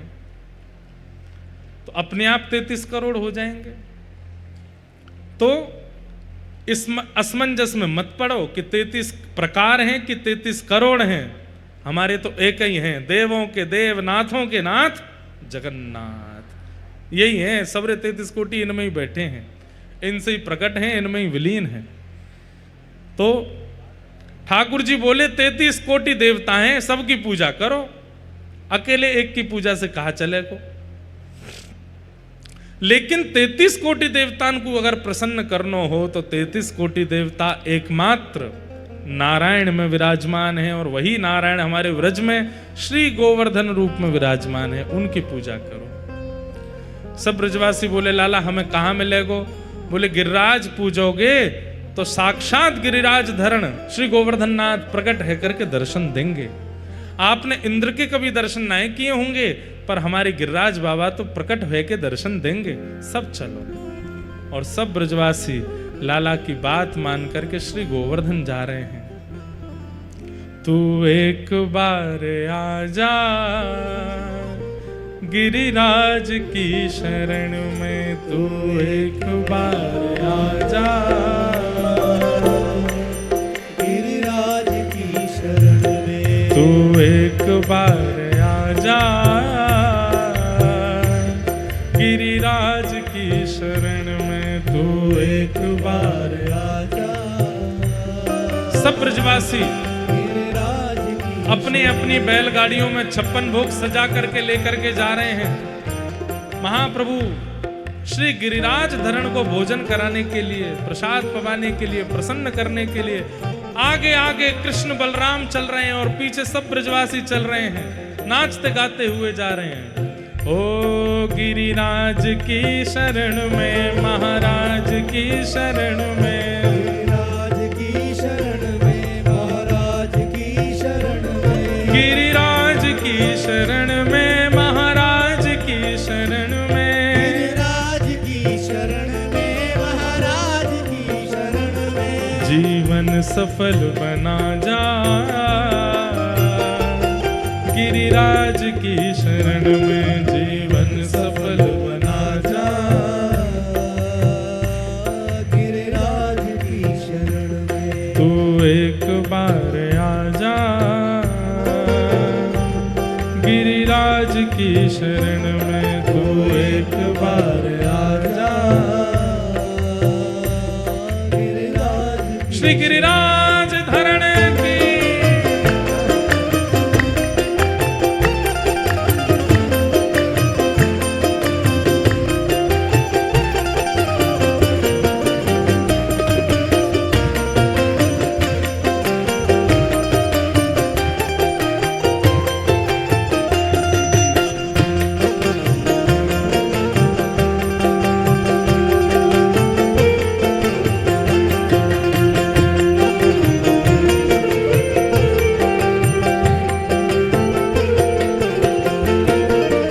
तो अपने आप 33 करोड़ हो जाएंगे। तो इस असमंजस में मत पड़ो कि 33 प्रकार हैं कि 33 करोड़ हैं। हमारे तो एक ही हैं, देवों के देव नाथों के नाथ जगन्नाथ। यही हैं, सबरे 33 कोटि इनमें ही बैठे हैं, इनसे ही प्रकट हैं, इनमें ही विलीन हैं। तो ठाकुर जी बोले 33 कोटि देवता हैं, सबकी पूजा करो, अकेले एक की पूजा से कहा चलेगो। लेकिन 33 कोटि देवतान को अगर प्रसन्न करनो हो तो 33 कोटि देवता एकमात्र नारायण में विराजमान है, और वही नारायण हमारे व्रज में श्री गोवर्धन रूप में विराजमान है, उनकी पूजा करो। सब ब्रजवासी बोले लाला हमें कहाँ मिलेगो? बोले गिरिराज पूजोगे तो साक्षात गिरिराज धरण श्री गोवर्धन नाथ प्रकट है करके दर्शन देंगे। आपने इंद्र के कभी दर्शन नहीं किए होंगे, पर हमारे गिरिराज बाबा तो प्रकट है के दर्शन देंगे। सब चलो। और सब ब्रजवासी लाला की बात मान करके श्री गोवर्धन जा रहे हैं। तू एक बार आजा गिरिराज की शरण में, तू एक बार आजा गिरिराज की शरण में, तू एक बार आजा गिरिराज की शरण में, तू एक बार आजा सब ब्रजवासी गिरिराज की अपनी अपनी बैलगाड़ियों में 56 भोग सजा करके लेकर के जा रहे हैं। महाप्रभु श्री गिरिराज धरण को भोजन कराने के लिए, प्रसाद पवाने के लिए, प्रसन्न करने के लिए आगे आगे कृष्ण बलराम चल रहे हैं और पीछे सब ब्रजवासी चल रहे हैं, नाचते गाते हुए जा रहे हैं। ओ गिरिराज की शरण में, महाराज की शरण में, गिरिराज की शरण में, महाराज की शरण में, गिरिराज की शरण में, महाराज की शरण में, गिरिराज की शरण में, महाराज की शरण में, जीवन सफल बना जा गिरिराज की शरण में, जीवन सफल बना जा। गिरिराज की शरण में, तू एक बार आजा गिरिराज की शरण में, तू एक बार आजा। गिरिराज श्री गिरिराज धरण की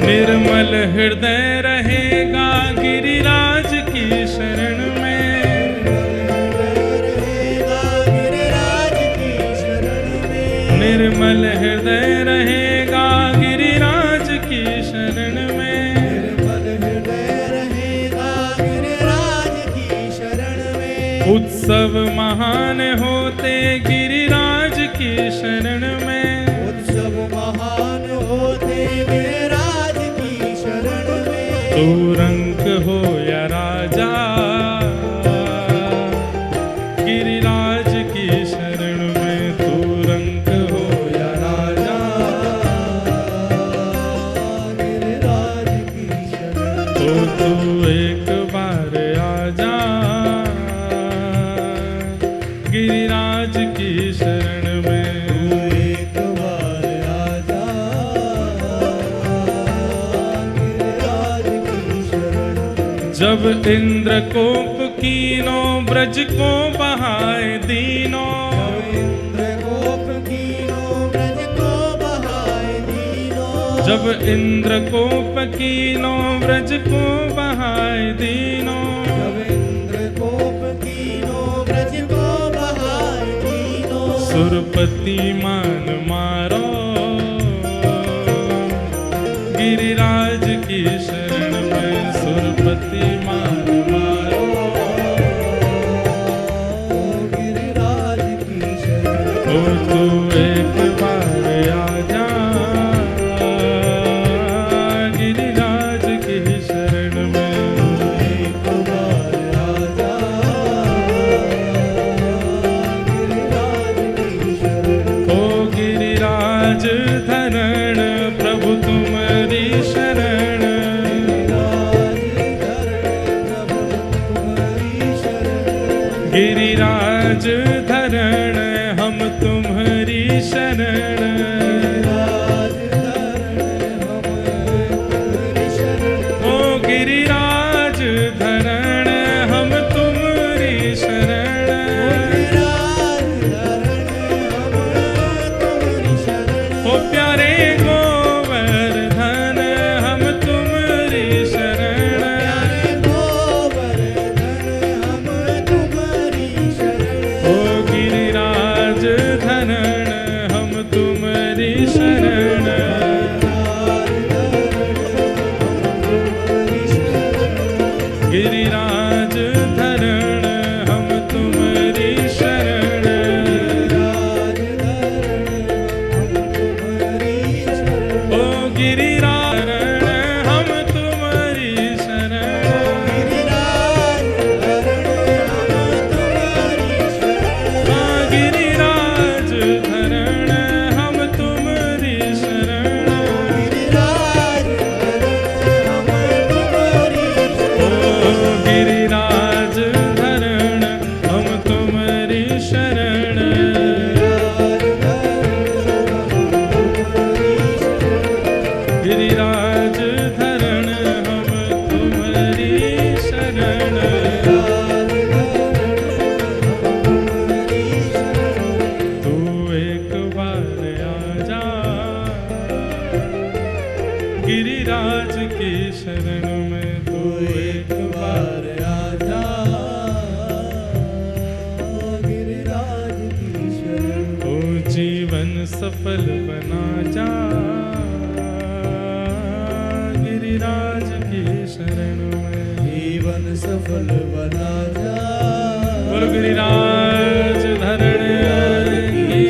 निर्मल हृदय रहेगा गिरिराज की शरण में, रहेगा गिरिराज की शरण में, निर्मल हृदय रहेगा गिरिराज की शरण में, निर्मल हृदय रहेगा गिरिराज की शरण में, उत्सव महान होते गिरिराज की शरण में, उत्सव महान होते गिरिराज की शरण में, तू रंक हो या राजा गिरिराज की शरण में, तू रंक हो या राजा, गिरिराज की शरण में, तो तू एक बार आजा गिरिराज की शरण में तू एक बार आजा गिरिराज की शरण में। जब इंद्र कोप कीनो ब्रज को बहाए दीनो इंद्र कोप कीनो ब्रज को बहाए दीनो। जब इंद्र कोप कीनो ब्रज को बहाए दीनो जब इंद्र कोप कीनो ब्रज को बहाए दीनो। सुरपति मान मारो गिरिराज की शरण में सुरपति मान मारो गिरिराज की शरण ओ तू एक बार आजा गिरिराज की शरण में एक बार आजा गिरिराज की शरण ओ गिरिराज धरण प्रभु तुम्हारी शरण गिरिराज धरण हम तुम्हारी शरण। गिरिराज धरण हम तुम्हारी शरण गिरिराज धरण हम तुम्हारी शरण। ओ प्यारे गोवर्धन हम तुम्हारी शरण प्यारे गोवर्धन हम तुम्हारी शरण। ओ गिरिराज धरण हम तुम्हारी शरण गिरिराज धरण हम तुम्हारी शरण ओ गिरिराज हम तुम्हारी शरण हाँ गिरिराज धरण हम तुम्हारी शरण ओ गिरिराज धरण हम तुम्हारी शरण गिरिराज धरण हम तुम्हारी शरण तू एक बार आजा गिरिराज की शरण में तू एक बार आजा गिरिराज की शरण। ओ जीवन सफल बना जा गिरिराज की शरण में जीवन सफल बना जा बोल गिरिराज धरण की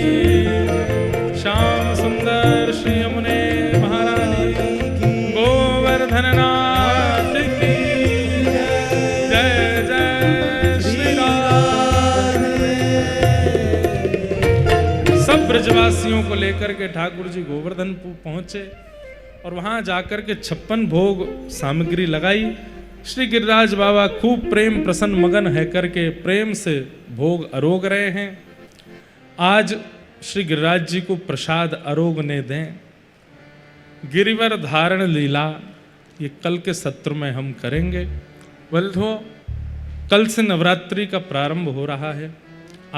श्याम सुंदर श्री यमुने महारानी गोवर्धन नाथ की जय जय श्री राम। सब ब्रजवासियों को लेकर के ठाकुर जी गोवर्धनपुर पहुंचे और वहां जाकर के 56 भोग सामग्री लगाई। श्री गिरिराज बाबा खूब प्रेम प्रसन्न मगन है करके प्रेम से भोग अरोग रहे हैं। आज श्री गिरिराज जी को प्रसाद अरोगने दें। गिरिवर धारण लीला ये कल के सत्र में हम करेंगे। बल्धो कल से नवरात्रि का प्रारंभ हो रहा है।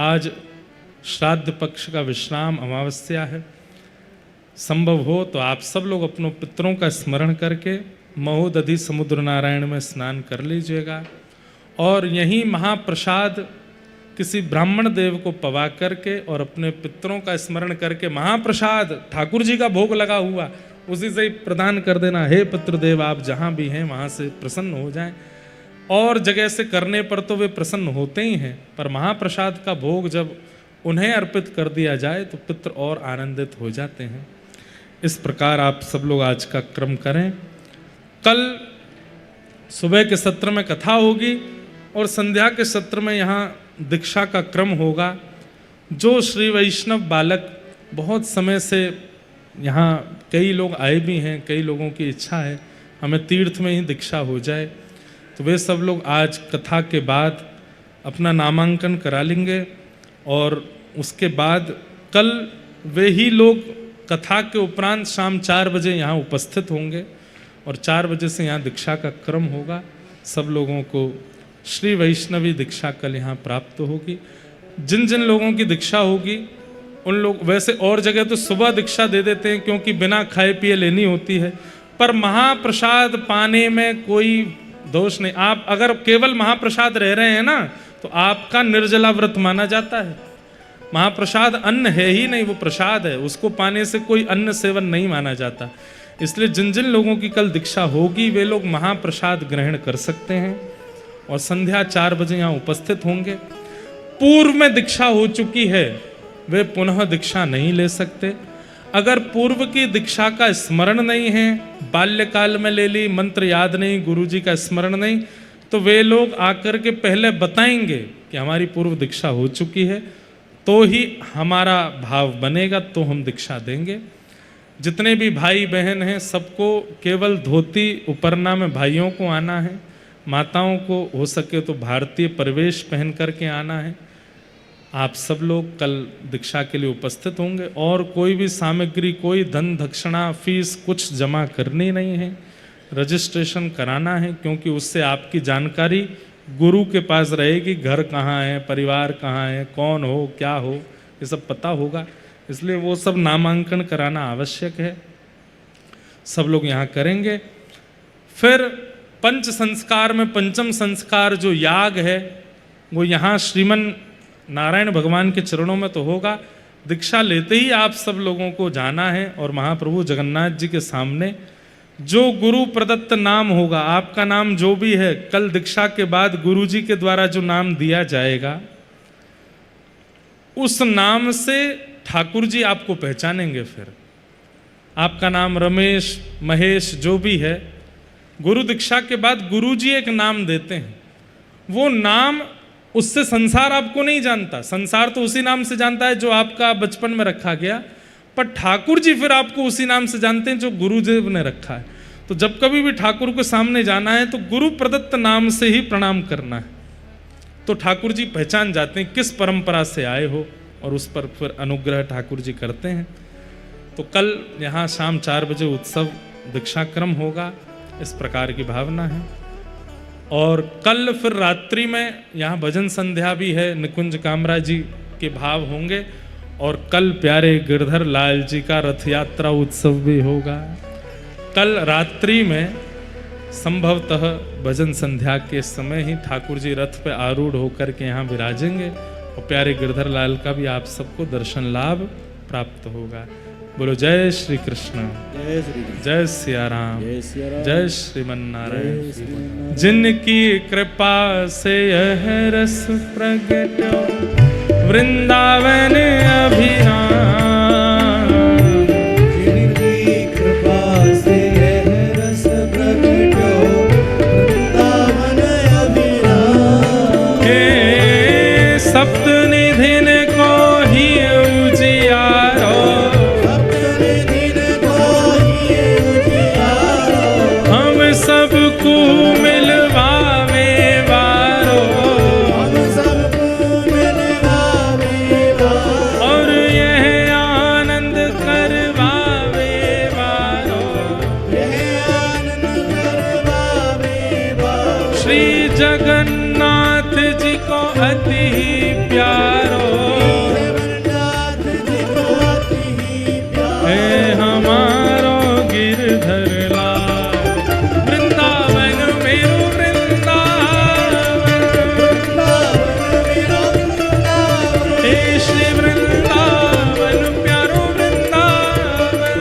आज श्राद्ध पक्ष का विश्राम अमावस्या है। संभव हो तो आप सब लोग अपनों पितरों का स्मरण करके महोदधि समुद्र नारायण में स्नान कर लीजिएगा और यही महाप्रसाद किसी ब्राह्मण देव को पवा करके और अपने पितरों का स्मरण करके महाप्रसाद ठाकुर जी का भोग लगा हुआ उसी से ही प्रदान कर देना। हे पितृदेव आप जहाँ भी हैं वहाँ से प्रसन्न हो जाएं। और जगह से करने पर तो वे प्रसन्न होते ही हैं, पर महाप्रसाद का भोग जब उन्हें अर्पित कर दिया जाए तो पितृ और आनंदित हो जाते हैं। इस प्रकार आप सब लोग आज का क्रम करें। कल सुबह के सत्र में कथा होगी और संध्या के सत्र में यहाँ दीक्षा का क्रम होगा। जो श्री वैष्णव बालक बहुत समय से यहाँ कई लोग आए भी हैं, कई लोगों की इच्छा है हमें तीर्थ में ही दीक्षा हो जाए, तो वे सब लोग आज कथा के बाद अपना नामांकन करा लेंगे और उसके बाद कल वे ही लोग कथा के उपरांत शाम 4 बजे यहाँ उपस्थित होंगे और 4 बजे से यहाँ दीक्षा का क्रम होगा। सब लोगों को श्री वैष्णवी दीक्षा कल यहाँ प्राप्त होगी। जिन जिन लोगों की दीक्षा होगी उन लोग, वैसे और जगह तो सुबह दीक्षा दे देते हैं क्योंकि बिना खाए पिए लेनी होती है, पर महाप्रसाद पाने में कोई दोष नहीं। आप अगर केवल महाप्रसाद रह रहे हैं ना तो आपका निर्जला व्रत माना जाता है। महाप्रसाद अन्न है ही नहीं, वो प्रसाद है, उसको पाने से कोई अन्न सेवन नहीं माना जाता। इसलिए जिन जिन लोगों की कल दीक्षा होगी वे लोग महाप्रसाद ग्रहण कर सकते हैं और संध्या 4 बजे यहाँ उपस्थित होंगे। पूर्व में दीक्षा हो चुकी है वे पुनः दीक्षा नहीं ले सकते। अगर पूर्व की दीक्षा का स्मरण नहीं है, बाल्यकाल में ले ली, मंत्र याद नहीं, गुरुजी का स्मरण नहीं, तो वे लोग आकर के पहले बताएंगे कि हमारी पूर्व दीक्षा हो चुकी है, तो ही हमारा भाव बनेगा, तो हम दीक्षा देंगे। जितने भी भाई बहन हैं सबको केवल धोती उपरना में भाइयों को आना है, माताओं को हो सके तो भारतीय परिवेश पहन करके आना है। आप सब लोग कल दीक्षा के लिए उपस्थित होंगे और कोई भी सामग्री, कोई धन दक्षिणा फीस कुछ जमा करनी नहीं है, रजिस्ट्रेशन कराना है, क्योंकि उससे आपकी जानकारी गुरु के पास रहेगी, घर कहाँ है, परिवार कहाँ है, कौन हो, क्या हो, ये सब पता होगा। इसलिए वो सब नामांकन कराना आवश्यक है। सब लोग यहाँ करेंगे। फिर पंच संस्कार में पंचम संस्कार जो याग है वो यहाँ श्रीमन नारायण भगवान के चरणों में तो होगा। दीक्षा लेते ही आप सब लोगों को जाना है और महाप्रभु जगन्नाथ जी के सामने जो गुरु प्रदत्त नाम होगा, आपका नाम जो भी है, कल दीक्षा के बाद गुरु जी के द्वारा जो नाम दिया जाएगा उस नाम से ठाकुर जी आपको पहचानेंगे। फिर आपका नाम रमेश, महेश जो भी है, गुरु दीक्षा के बाद गुरु जी एक नाम देते हैं। वो नाम, उससे संसार आपको नहीं जानता, संसार तो उसी नाम से जानता है जो आपका बचपन में रखा गया, पर ठाकुर जी फिर आपको उसी नाम से जानते हैं जो गुरुदेव ने रखा है। तो जब कभी भी ठाकुर के सामने जाना है तो गुरु प्रदत्त नाम से ही प्रणाम करना है, तो ठाकुर जी पहचान जाते हैं किस परंपरा से आए हो और उस पर फिर अनुग्रह ठाकुर जी करते हैं। तो कल यहाँ शाम 4 बजे उत्सव दीक्षा क्रम होगा, इस प्रकार की भावना है। और कल फिर रात्रि में यहाँ भजन संध्या भी है, निकुंज कामरा जी के भाव होंगे और कल प्यारे गिरधर लाल जी का रथ यात्रा उत्सव भी होगा। कल रात्रि में संभवतः भजन संध्या के समय ही ठाकुर जी रथ पे आरूढ़ होकर के यहाँ विराजेंगे और प्यारे गिरधर लाल का भी आप सबको दर्शन लाभ प्राप्त होगा। बोलो जय श्री कृष्ण, जय श्री कृष्ण, जय सिया राम, जय सिया राम, जय श्रीमन नारायण। जय श्रीमन जिनकी कृपा से यह रस प्रगटो वृंदावन अभिराम, जिनकी कृपा से यह रस प्रगटो वृंदावन अभिराम। हे सप्त निधिन को ही उजियारो, हम सबको मिलवावे वारो, और यह आनंद करवावे वारो, श्री जगन्नाथ जी को अति प्यारो, हे हमारो गिरधर लाल, वृंदावन मेरो वृंदावन, हे श्री वृंदावन प्यारो वृंदावन,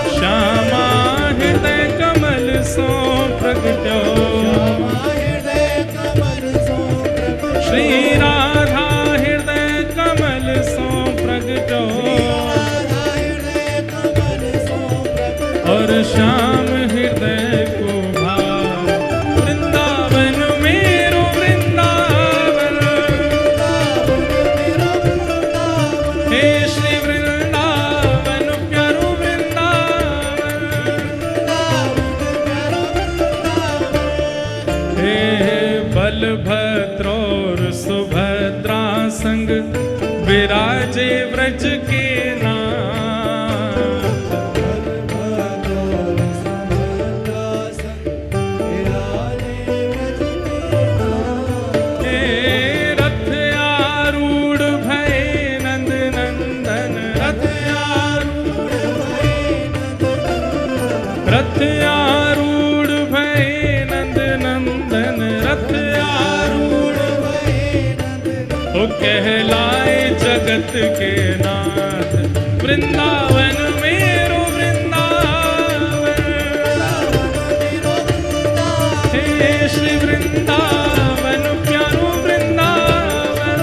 श्यामा हृदय कमल सो प्रगट्यो, श्री राधा हृदय कमल सो प्रगटो, और श्याम हृदय को भाव, वृंदावन मेरो वृंदावन, हे श्री वृंदावन प्यारो वृंदावन, हे बलभद्रो सुभद्रा संग विराजे व्रज के नाथ। हे रथ आरूढ़ भये नंद नंदन, रथ आरूढ़ भये नंद नंदन, रथ आरूढ़ ओ कहलाए जगत के नाथ। वृंदावन मेरो वृंदावन, हे श्री वृंदावन प्यारो वृंदावन।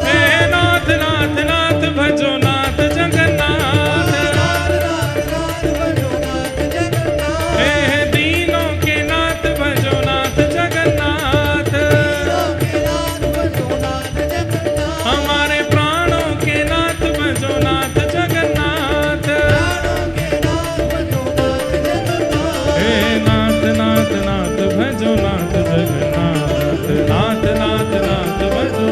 हे नाथ नाथ नाथ भजो नाथ जगन्नाथ, हे दीनों के नाथ भजो नाथ जगन्नाथ। हमारे प्राणों के नाथ भजो नाथ जगन्नाथ। हे नाथ नाथ नाथ भजो नाथ जगन्नाथ, नाथ नाथ नाथ भजो,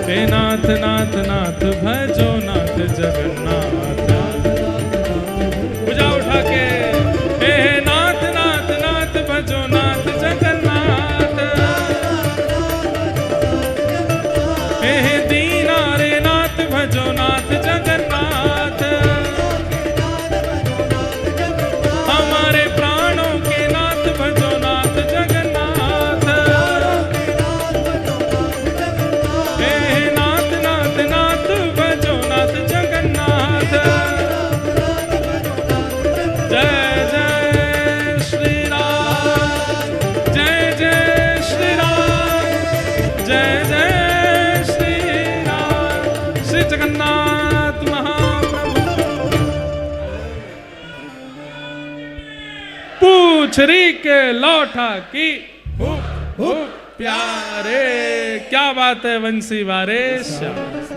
हे नाथ नाथ नाथ भजो नाथ जगन्नाथ। भुजा उठा के हे नाथ नाथ नाथ भजो नाथ जगन्नाथ। हे दीना रे नाथ भजो नाथ जगन्नाथ। हमारे प्राणों के नाथ भजो नाथ जगन्नाथ। हे नाथ नाथ नाथ भजो नाथ जगन्नाथ। जय जय श्री राम, जय जय श्री राम, जय जय श्री राम, श्री जगन्नाथ महाप्रभु। पूछरी के लौटा की हुप हुप प्यारे, क्या बात है वंशी वारे श्याम।